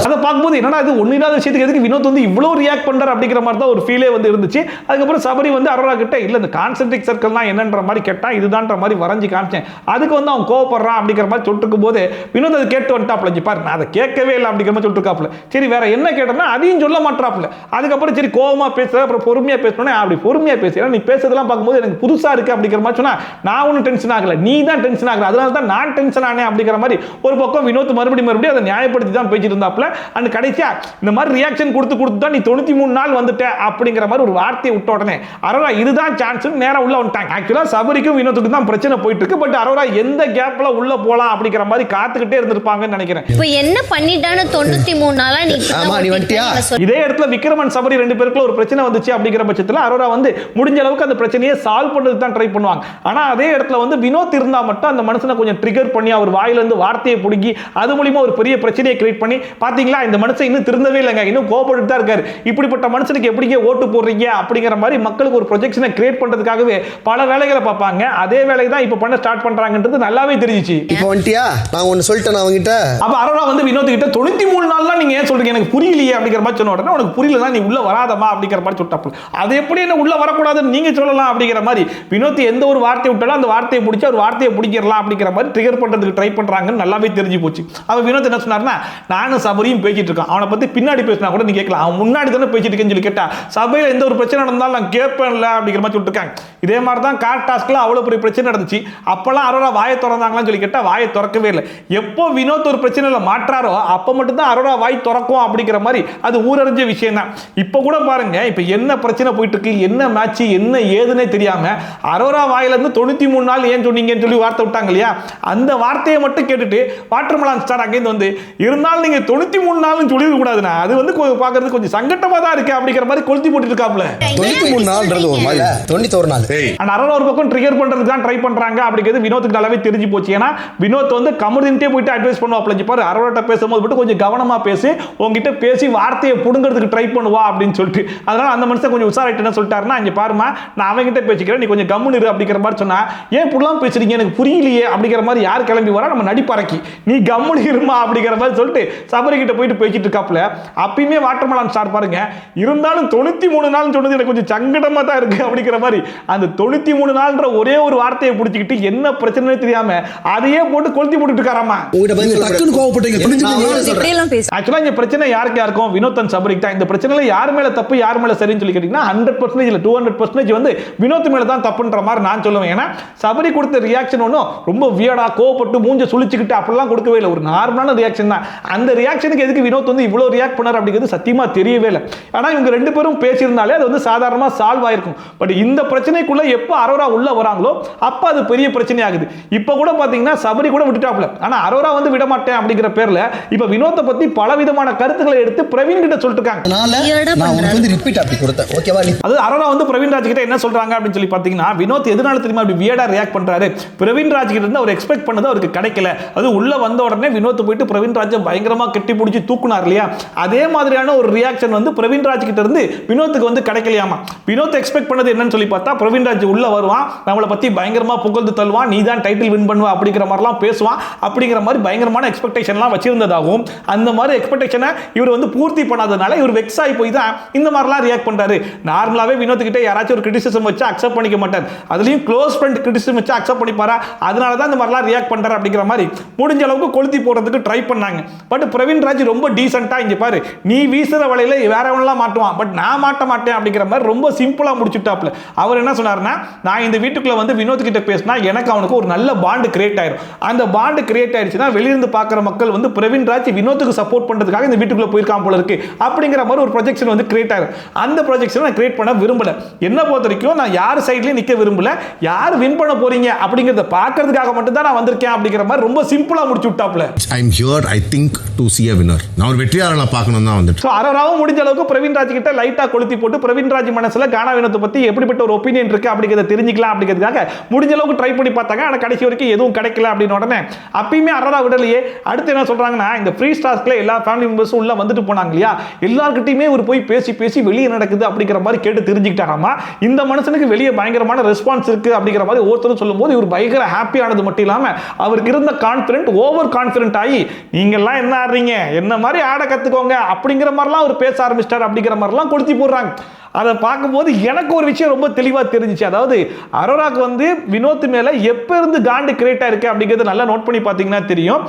அதை பார்க்கும்போது என்னடா இது ஒன்னில்லாத விஷயத்துக்கு எதுக்கு வினோத் வந்து இவ்வளவு ரியாக்ட் பண்றாரு அப்படிங்கிற மாதிரி தான் ஒரு ஃபீலே வந்து இருந்துச்சு. அதுக்கப்புறம் சபரி வந்து அரோரா கிட்ட இல்ல இந்த கான்சென்ட்ரிக் சர்க்கிள்னா என்னன்ற மாதிரி கேட்டா இதுதான்ற மாதிரி வரைஞ்சி காமிச்சேன். அதுக்கு வந்து அவன் கோவப்படுறான் அப்படிங்கிற மாதிரி சொல்லிட்டு போது வினோத் அதை கேட்டு வந்துட்டாப்ல. பாரு நான் அதை கேட்கவே இல்லை அப்படிங்கிற மாதிரி சொல்லிட்டு சரி வேற என்ன கேட்டா அதையும் சொல்ல மாட்டாப்ல. அதுக்கப்புறம் சரி கோவமா பேசுற அப்புறம் பொறுமையா பேசணும். அப்படி பொறுமையா பேசுற நீ பேசுறதெல்லாம் பார்க்கும்போது எனக்கு புதுசா இருக்கு அப்படிங்கிற மாதிரி சொன்னா நான் ஒன்னும் டென்ஷன் ஆகல, நீ தான் டென்ஷன் ஆகல, அதனால தான் நான் டென்ஷன் ஆனேன் அப்படிங்கிற மாதிரி ஒரு பக்கம் வினோத் மறுபடியும் அதை நியாயப்படுத்தி தான் பேசிட்டு இருந்தாப்ல. அந்த கடைசியா இந்த மாதிரி ரியாக்ஷன் கொடுத்து தான் நீ 93 நாள் வந்துட்ட அப்படிங்கிற மாதிரி ஒரு வார்த்தையை விட்ட உடனே அரோரா இதுதான் சான்ஸ் நேரா உள்ள வந்துட்டாங்க. ஆக்சுவலா சபரிக்கும் வினோத்துக்கு தான் பிரச்சனை போயிட்டு இருக்கு. பட் அரோரா எந்த கேப்ல உள்ள போலாம் அப்படிங்கிற மாதிரி காத்துக்கிட்டே இருந்திருப்பாங்கன்னு நினைக்கிறேன். இப்போ என்ன பண்ணிட்டானு 93 நாளா நீ வந்துட்டியா? இதே இடத்துல விக்ரமன் சபரி 2 பேருக்குள்ள ஒரு பிரச்சனை வந்துச்சு அப்படிங்கிற பட்சத்துல அரோரா வந்து முடிஞ்ச அளவுக்கு அந்த பிரச்சனையை சால்வ் பண்றதுக்கு தான் ட்ரை பண்ணுவாங்க. ஆனா அதே இடத்துல வந்து வினோத் இருந்தா மட்டும் அந்த மனுஷனை கொஞ்சம் ட்ரிகர் பண்ணி அவர் வாயில இருந்து வார்த்தையை புடுங்கி அது மூலமா ஒரு பெரிய பிரச்சனையை கிரியேட் பண்ணி பாத்தீங்களா இந்த மனுஷன் இன்னும் திருந்தவே இல்லைங்க, இன்னும் கோபப்பட்டு தான் இருக்காரு, இப்படிப்பட்ட மனுஷனுக்கு எப்படிங்க ஓட்டு போடுறீங்க அப்படிங்கிற மாதிரி மக்களுக்கு ஒரு ப்ரொஜெக்ஷனை கிரியேட் பண்றதுக்காகவே பல வேலைகளை பார்ப்பாங்க. அதே வேலையை தான் இப்ப பண்ண ஸ்டார்ட் பண்றாங்கன்றது நல்லாவே தெரிஞ்சிச்சு. இப்போ வந்துட்டியா நான் ஒன்னு சொல்லிட்டேன் அவங்கிட்ட. அப்ப அரோரா வந்து வினோத் கிட்ட 93 நாள்லாம் நீங்க ஏன் சொல்றீங்க எனக்கு புரியலையே அப்படிங்கிற மாதிரி சொன்ன உடனே உனக்கு புரியலனா நீ உள்ள வராதமா அப்படிங்கிற மாதிரி சொல்லிட்டாப்ல. அது எப்படி என்ன உள்ள வரக்கூடாதுன்னு நீங்க சொல்லலாம் அப்படிங்கிற மாதிரி வினோத் எந்த ஒரு வார்த்தை விட்டாலும் அந்த வார்த்தையை பிடிச்சி ஒரு வார்த்தையை பிடிக்கிறலாம் அப்படிங்கிற மாதிரி ட்ரிகர் பண்றதுக்கு ட்ரை பண்றாங்கன்னு நல்லாவே தெரிஞ்சு போச்சு. அவன் வினோத் என்ன சொன்னார்னா நானும் சபரியும் பேசிட்டு இருக்கான், அவனை பத்தி பின்னாடி பேசினா கூட நீ கேட்கலாம், அவன் முன்னாடி தானே பேசிட்டு இருக்கேன்னு சொல்லி கேட்டா சபையில எந்த ஒரு பிரச்சனை நடந்தாலும் நான் கேட்பேன்ல அப்படிங்கிற மாதிரி சொல்லிருக்காங்க. இதே மாதிரி தான் கார் டாஸ்க்ல அவ்வளவு பெரிய பிரச்சனை நடந்துச்சு. அப்பெல்லாம் அரோரா வாயை திறந்தாங்களான்னு சொல்லி கேட்டா வாயை திறக்கவே இல்லை. எப்போ வினோத் ஒரு பிரச்சனையில மாற்றாரோ அப்ப மட்டும் தான் அரோரா வாய் திறக்கும் அப்படிங்கிற மாதிரி அது ஊரறிஞ்ச விஷயம் தான். இப்ப கூட பாருங்க இப்ப என்ன பிரச்சனை போயிட்டு இருக்கு, என்ன மேட்ச் என்ன ஏதுன்னே தெரியாம அரோரா வாயில இருந்து 93 நாள் ஏன் சொன்னீங்கன்னு சொல்லி வார்த்தை விட்டாங்க இல்லையா, அந்த வார்த்தையை மட்டும் கேட்டுட்டு வாட்டர்மெலன் ஸ்டார் அங்கேருந்து வந்து இருந்தாலும் நீங்க 93 நாள்னு சொல்லிட கூடாதுன்னா அது வந்து பாக்குறது கொஞ்சம் சங்கட்டமா தான் இருக்கு அப்படிங்கிற மாதிரி கொளுத்தி போட்டு இருக்காப்ல. 93 நாள்ன்றது ஒரு மாதிரி 91 நாள். அரோரா ஒரு பக்கம் ட்ரிகர் பண்றதுக்கு தான் ட்ரை பண்றாங்க அப்படிங்கிறது வினோத்துக்கு நல்லாவே தெரிஞ்சு போச்சு. ஏன்னா வினோத் வந்து கமர்தின்ட்டே போயிட்டு அட்வைஸ் பண்ணுவாப்ல, பாரு அரோராட்ட பேசும்போது மட்டும் கொஞ்சம் கவனமா பேசி உங்ககிட்ட பேசி வார்த்தையை புடுங்கிறதுக்கு ட்ரை பண்ணுவா அப்படின்னு சொல்லிட்டு அதனால அந்த மனுஷன் கொஞ்சம் உஷாராயிட்டு என்ன சொல்லிட்டாருன்னா இங்க பாருமா நான் அவங்கிட்ட பேசிக்கிறேன் நீ கொஞ்சம் கம்முனு இரு அப்படிங்கிற மாதிரி சொன்னா ஏன் இப்படிலாம் பேசுறீங்க எனக்கு புரியலையே அப்படிங்கிற மாதிரி யார் கிளம்பி வரா நம்ம நடிப்பறக்கி நீ கம்முனு இருமா அப்படிங்கிற மாதிரி சொல்லிட்டு சபரி கிட்ட போயிட்டு பேசிட்டு இருக்காப்ல. அப்பயுமே வாட்டர்மெலன் ஸ்டார் பாருங்க இருந்தாலும் 93 நாள் சொன்னது எனக்கு கொஞ்சம் சங்கடமா தான் இருக்கு அப்படிங்கிற மாதிரி அந்த 93 நாள்ன்ற ஒரே ஒரு வார்த்தையை பிடிச்சிக்கிட்டு என்ன பிரச்சனை தெரியாம அதையே போட்டு கொளுத்தி போட்டுட்டு இருக்காராமா. ஆக்சுவலா இந்த பிரச்சனை யாருக்கு யாருக்கும் வினோத் அண்ட் சபரிக்கு தான். இந்த பிரச்சனையில யார் மேல தப்பு யார் மேல சரின்னு சொல்லி கேட்டீங்கன்னா 100% இல்ல 200% வந்து வினோத் மேல தான் தப்புன்ற மாதிரி நான் சொல்லுவேன். ஏன்னா சபரி கொடுத்த ரியாக்ஷன் ஒன்றும் ரொம்ப வியர்டா கோவப்பட்டு மூஞ்ச சுழிச்சுக்கிட்டு அப்படிலாம் கொடுக்கவே இல்லை, ஒரு நார்மலான ரியாக்ஷன் தான். அந்த ரியாக்ஷனுக்கு எதுக்கு வினோத் வந்து இவ்வளவு ரியாக்ட் பண்ணார் அப்படிங்கிறது சத்தியமா தெரியவே இல்லை. ஆனா இவங்க 2 பேரும் பேசியிருந்தாலே அது வந்து சாதாரணமா சால்வ் ஆயிருக்கும். பட் இந்த பிரச்சனைக்குள்ள எப்போ அரோரா உள்ள வராங்களோ அப்ப அது பெரிய பிரச்சனை ஆகுது. இப்ப கூட பாத்தீங்கன்னா சபரி கூட விட்டுட்டாப்ல, ஆனா அரோரா வந்து விட மாட்டேன் அப்படிங்கிற பேர்ல இப்ப வினோத்தை பத்தி பல விதமான கருத்துக்களை எடுத்து பிரவீன் கிட்ட சொல்லிட்டு இருக்காங்க. அது அரோரா வந்து பிரவீன் ராஜ் கிட்ட என்ன சொல்றாங்க அப்படின்னு சொல்லி பாத்தீங்கன்னா வினோத் எதனால தெரியுமா அப்படி வியர்டா ரியாக்ட் பண்றாரு, பிரவீன் ராஜ் கிட்ட இருந்து அவர் எக்ஸ்பெக்ட் பண்ணது அவருக்கு கிடைக்கல. அது உள்ள வந்த உடனே வினோத் போயிட்டு பிரவீன் ராஜை பயங்கரமா கட்டி பிடிச்சி தூக்குனார் இல்லையா, அதே மாதிரியான ஒரு ரியாக்ஷன் வந்து பிரவீன் ராஜ் கிட்ட இருந்து வினோத்துக்கு வந்து கிடைக்கலையாமா. வினோத் எக்ஸ்பெக்ட் பண்ணது என்னன்னு சொல்லி பார்த்தா பிரவீன் ராஜ் உள்ள வருவான் நம்மளை பத்தி பயங்கரமா புகழ்ந்து தள்ளுவான், நீ தான் டைட்டில் டைட்டில் வின் பண்ணுவா அப்படிங்கிற மாதிரிலாம் பேசுவான். அப்படிங்கிற மாதிரி பயங்கரமான எக்ஸ்பெக்டேஷன்லாம் வச்சிருந்ததாகவும் அந்த மாதிரி எக்ஸ்பெக்டேஷனை இவர் வந்து பூர்த்தி பண்ணாதனால இவர் வெக்ஸ் ஆகி போய் தான் இந்த மாதிரிலாம் ரியாக்ட் பண்றாரு. நார்மலாவே வினோத் கிட்ட யாராச்சும் ஒரு கிரிட்டிசிசம் வச்சு அக்செப்ட் பண்ணிக்க மாட்டார், அதுலயும் க்ளோஸ் ஃப்ரெண்ட் கிரிட்டிசிசம் வச்சு அக்செப்ட் பண்ணிப்பாரா, அதனால தான் இந்த மாதிரிலாம் ரியாக்ட் பண்றாரு அப்படிங்கிற மாதிரி முடிஞ்ச அளவுக்கு கொளுத்தி போடுறதுக்கு ட்ரை பண்ணாங்க. பட் பிரவீன் ராஜ் ரொம்ப டீசென்ட்டா இங்க பாரு நீ வீசுற வலையில வேற ஒண்ணலாம் மாட்டுவான், பட் நான் மாட்ட மாட்டேன் அப்படிங்கிற மாதிரி ரொம்ப சிம்பிளா முடிச்சுட்டாப்ல. அவர் என்ன சொன்னாருன்னா, நான் இந்த வீட்டுக்குள்ள வந்து வினோத் கிட்ட பேசினா எனக்கு அவனுக்கு ஒரு நல்ல பாண்ட் கிரியேட் ஆயிரும். அந்த பாண்ட் கிரியேட் ஆயிடுச்சுன்னா வெளியிருந்து பார்க்குற மக்கள் வந்து பிரவீன் ராஜ் வினோத்துக்கு சப்போர்ட் பண்றதுக்காக இந்த வீட்டுக்குள்ள போயிருக்கான் போல இருக்கு அப்படிங்கிற மாதிரி ஒரு ப்ரொஜெக்ஷன் வந்து கிரியேட் ஆயிரும். அந்த ப்ரொஜெக்ஷனை நான் கிரியேட் பண்ண விரும்பல. என்ன பொறுத்த வரைக்கும் நான் யார் சைட்லயும் நிக்க விரும்பல, யார் வின் பண்ண போறீங்க அப்படிங்கறத பார்க்கிறதுக்காக மட்டும் தான் நான் வந்திருக்கேன் அப்படிங்கிற மாதிரி ரொம்ப சிம்பிளா முடிச்சு விட்டாப்ல. I am here I think to see a winner. நான் ஒரு வெற்றியாளரை பார்க்கணும் தான் வந்துட்டு. சோ அரவராவும் முடிஞ்ச அளவுக்கு பிரவீன் ராஜ் கிட்ட லைட்டா கொளுத்தி போட்டு பிரவீன் ராஜ் மனசுல கானா வினோத்தை பத்தி எப்படிப்பட்ட ஒரு ஒப்பீனியன் இருக்கு அப்படிங்கறத தெரிஞ்சுக்கலாம் அப்படிங்கிறதுக்காக முடிஞ்ச அளவுக்கு ட்ரை பண்ணி பார்த்தாங்க. ஆனா கடைசி வரைக்கும் எதுவும் கிடைக்கல அப்படின்னு உடனே அப்பயுமே அரவரா விடலையே. அடுத்து என்ன சொல்றாங்கன்னா, இந்த ஃப்ரீ ஸ்டார்ஸ்ல எல்லா ஃபேமிலி மெம்பர்ஸும் உள்ள வந்துட்டு போனாங்க இல்லையா, எல்லார்கிட்டயுமே ஒரு போய் பேசி பேசி வெளியே நடக்குது அப்படிங்கிற மாதிரி கேட்டு தெரிஞ்சுக்கிட்டாராமா. இந்த மனுஷனுக்கு வெளியே பயங்கரமான ரெஸ்பான்ஸ் இருக்கு அப்படிங்கிற மாதிரி ஒருத்தரும் சொல்லும்போது இவர் பயங்கர ஹாப்பி ஆனது மட்டும் இல்லாம அவருக்கு இருந்த கான்ஃபிடென்ட் ஓவர் கான்ஃபிடென்ட் ஆகி நீங்கெல்லாம் என்ன ஆடுறீங்க, என்ன மாதிரி ஆட கத்துக்கோங்க அப்படிங்கிற மாதிரிலாம் அவர் பேச ஆரம்பிச்சிட்டார் அப்படிங்கிற மாதிரிலாம் கொளுத்தி போடுறாங்க. அதை பார்க்கும்போது எனக்கு ஒரு விஷயம் ரொம்ப தெளிவாக தெரிஞ்சிச்சு. அதாவது அரோராக்கு வந்து வினோத் மேல எப்ப இருந்து காண்டு கிரியேட் ஆயிருக்கு அப்படிங்கிறது நல்லா நோட் பண்ணி பார்த்தீங்கன்னா தெரியும்.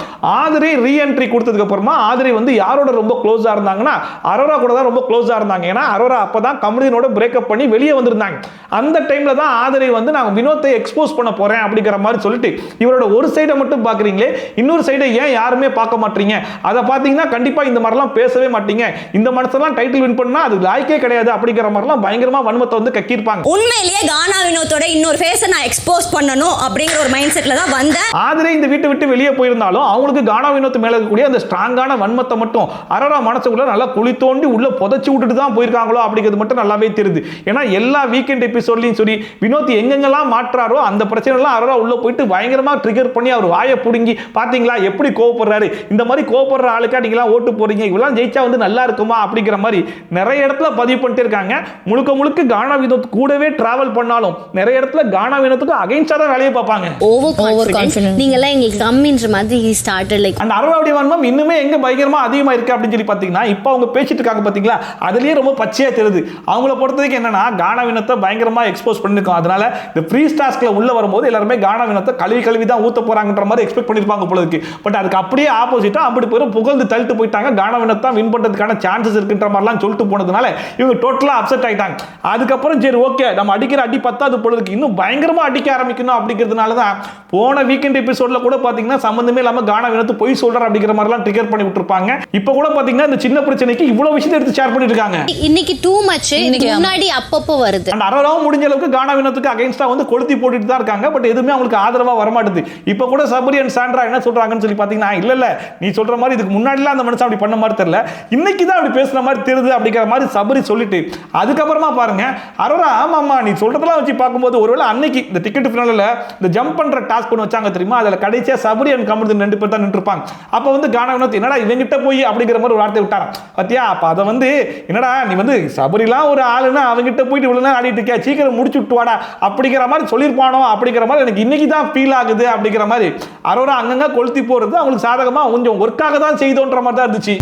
ஆதிரை ரீஎன்ட்ரி கொடுத்ததுக்கு அப்புறமா ஆதிரை வந்து யாரோட ரொம்ப க்ளோஸா இருந்தாங்கன்னா அரோரா கூட தான் ரொம்ப க்ளோஸா இருந்தாங்க. ஏன்னா அரோரா அப்பதான் கமருதீனோட பிரேக்கப் பண்ணி வெளியே வந்திருந்தாங்க. அந்த டைம்ல தான் ஆதிரை வந்து நான் வினோத்தை எக்ஸ்போஸ் பண்ண போறேன் அப்படிங்கிற மாதிரி சொல்லிட்டு இவரோட ஒரு சைடை மட்டும் பாக்குறீங்களே, இன்னொரு சைடை ஏன் யாருமே பார்க்க மாட்டீங்க, அதை பார்த்தீங்கன்னா கண்டிப்பா இந்த மாதிரிலாம் பேசவே மாட்டீங்க, இந்த மனசெல்லாம் டைட்டில் வின் பண்ணா அது லாய்க்கே கிடையாது அப்படிங்கிற மாதிரிலாம் பயங்கரமா வன்மத்தை வந்து கக்கிருப்பாங்க. உண்மையிலேயே கானா வினோத்தோட இன்னொரு ஃபேஸை நான் எக்ஸ்போஸ் பண்ணணும் அப்படிங்கிற ஒரு மைண்ட் செட்ல தான் வந்தேன். ஆதிரை இந்த வீட்டை விட்டு வெளியே போயிருந்தாலும் அவங்களுக்கு கானா வினோத் மேல இருக்கக்கூடிய அந்த ஸ்ட்ராங்கான வன்மத்தை மட்டும் அரோரா மனசுக்குள்ள நல்லா குழி தோண்டி உள்ள புதைச்சு விட்டுட்டு தான் போயிருக்காங்களோ அப்படிங்கிறது மட்டும் நல்லாவே தெரியுது. ஏன்னா எல்லா வீக்கெண்ட் எபிசோட்லயும் சரி வினோத் எங்கெங்கெல்லாம் மாற்றாரோ அந்த பிரச்சனை எல்லாம் அரோரா உள்ள போயிட்டு பயங்கரமா ட்ரிகர் பண்ணி அவர் வாயை புடுங்கி பாத்தீங்களா எப்படி கோவப்படுறாரு, இந்த மாதிரி கோவப்படுற ஆளுக்கா நீங்க ஓட்டு போறீங்க, இவெல்லாம் ஜெயிச்சா வந்து நல்லா இருக்குமா அப்படிங்கிற மாதிரி நிறைய இடத்துல பதிவு பண்ணிட்டு இருக்காங்க. முழுக்க முழுக்க கானா வினோத் கூடவே டிராவல் பண்ணாலும் நிறைய இடத்துல கானா வினோத்துக்கு அகைன்ஸ்டா தான் வேலையை பார்ப்பாங்க. ஓவர் கான்ஃபிடென்ட் நீங்க எல்லாம் எங்களுக்கு கம்மின்ற மாதிரி he started like அந்த அரோராவுடைய வன்மம் இன்னுமே எங்க பயங்கரமா அதிகமா இருக்கு அப்படின்னு சொல்லி பாத்தீங்கன்னா இப்போ அவங்க பேசிட்டு இருக்காங்க பாத்தீங்களா, அதுலயே ரொம்ப பச்சையா தெரியுது. அவங்கள பொறுத்தவரைக்கும் என்னன்னா கானா வினோத்தை பயங்கரமா எக்ஸ்போஸ் பண்ணிருக்கோம். அதனால இந்த ஃப்ரீ ஸ்டார்ஸ்ல உள்ள வரும்போது எல்லாருமே கானா வினோத்தை கழுவி தான் ஊத்த போறாங்கன்ற மாதிரி எக்ஸ்பெக்ட் பண்ணிருப்பாங்க போல இருக்கு. பட் அதுக்கு அப்படியே ஆப்போசிட்டா அப்படி போய் புகழ்ந்து தள்ளிட்டு போயிட்டாங்க. கானா வினோத் தான் வின் பண்றதுக்கான சான்சஸ் இருக்குன்ற மாதிரிலாம் சொல்லிட்டு போனதுனால இவங்க டோட்டலா அப்செட் ஆயிட்டாங்க. அதுக்கப்புறம் சரி ஓகே நம்ம அடிக்கிற அடி பத்தாது பொழுதுக்கு இன்னும் பயங்கரமா அடிக்க ஆரம்பிக்கணும் அப்படிங்கிறதுனால தான் போன வீக்கெண்ட் எபிசோட்ல கூட பாத்தீங்கன்னா சம்பந்தமே இல்லாம கானா வினோத் போய் சொல்றாரு அப்படிங்கிற மாதிரிலாம் ட்ரிகர் பண்ணி விட்டுருப்பாங்க. இப்போ கூட பாத்தீங்கன்னா இந்த சின்ன பிரச்சனைக்கு இவ்வளவு விஷயத்தை எடுத்து ஷேர் பண்ணிட்டு இருக்காங்க. இன்னைக்கு டூ மச் முன்னாடி அப்பப்போ வருது. அந்த அரோராவும் முடிஞ்ச அளவுக்கு கானா வினோத்துக்கு அகைன்ஸ்டா வந்து கொளுத்தி போட்டுட்டு தான் இருக்காங்க. பட் எதுவுமே அவங்களுக்கு ஆதரவா வர மாட்டேது. இப்போ கூட சபரி அண்ட் சாண்ட்ரா என்ன சொல்றாங்கன்னு சொல்லி பாத்தீங்கன்னா இல்ல நீ சொல்ற மாதிரி இதுக்கு முன்னாடிலாம் அந்த மனுஷன் அப்படி பண்ண மாதிரி தெரியல, இன்னைக்கு தான் அப்படி பேசுற மாதிரி தெரியுது அப்படிங்கிற மாதிரி சபரி சொல்லிட்டு அதுக்கப்புறமா பாருங்க அரோரா ஆமாமா நீ சொல்றதெல்லாம் வச்சு பார்க்கும்போது ஒருவேளை அன்னைக்கு இந்த டிக்கெட் ஃபினால்ல இந்த ஜம்ப் பண்ற டாஸ்க் ஒன்று வச்சாங்க தெரியுமா, அதுல கடைசியா சபரி அண்ட் கமருதீன் ரெண்டு பேர் தான் நின்றுப்பாங்க. அப்ப வந்து கானா வினோத் என்னடா இவங்கிட்ட போய் அப்படிங்கிற மாதிரி ஒரு வார்த்தை விட்டாராம் பாத்தியா. அப்ப அதை வந்து என்னடா நீ வந்து சபரிலாம் ஒரு ஆளுன்னா அவங்கிட்ட போயிட்டு இவ்வளவு நேரம் ஆடிட்டு இருக்கியா, சீக்கிரம் முடிச்சு விட்டு வாடா அப்படிங்கிற மாதிரி சொல்லியிருப்பானோ அப்படிங்கிற மாதிரி எனக்கு இன்னைக்கு தான் ஃபீல் ஆகுது அப்படிங்கிற மாதிரி அரோரா அங்கங்க கொளுத்தி போறது அவங்களுக்கு சாதகமா கொஞ்சம் ஒர்க்காக தான் செய்தோன்ற மாதிரி தான் இருந்துச்சு.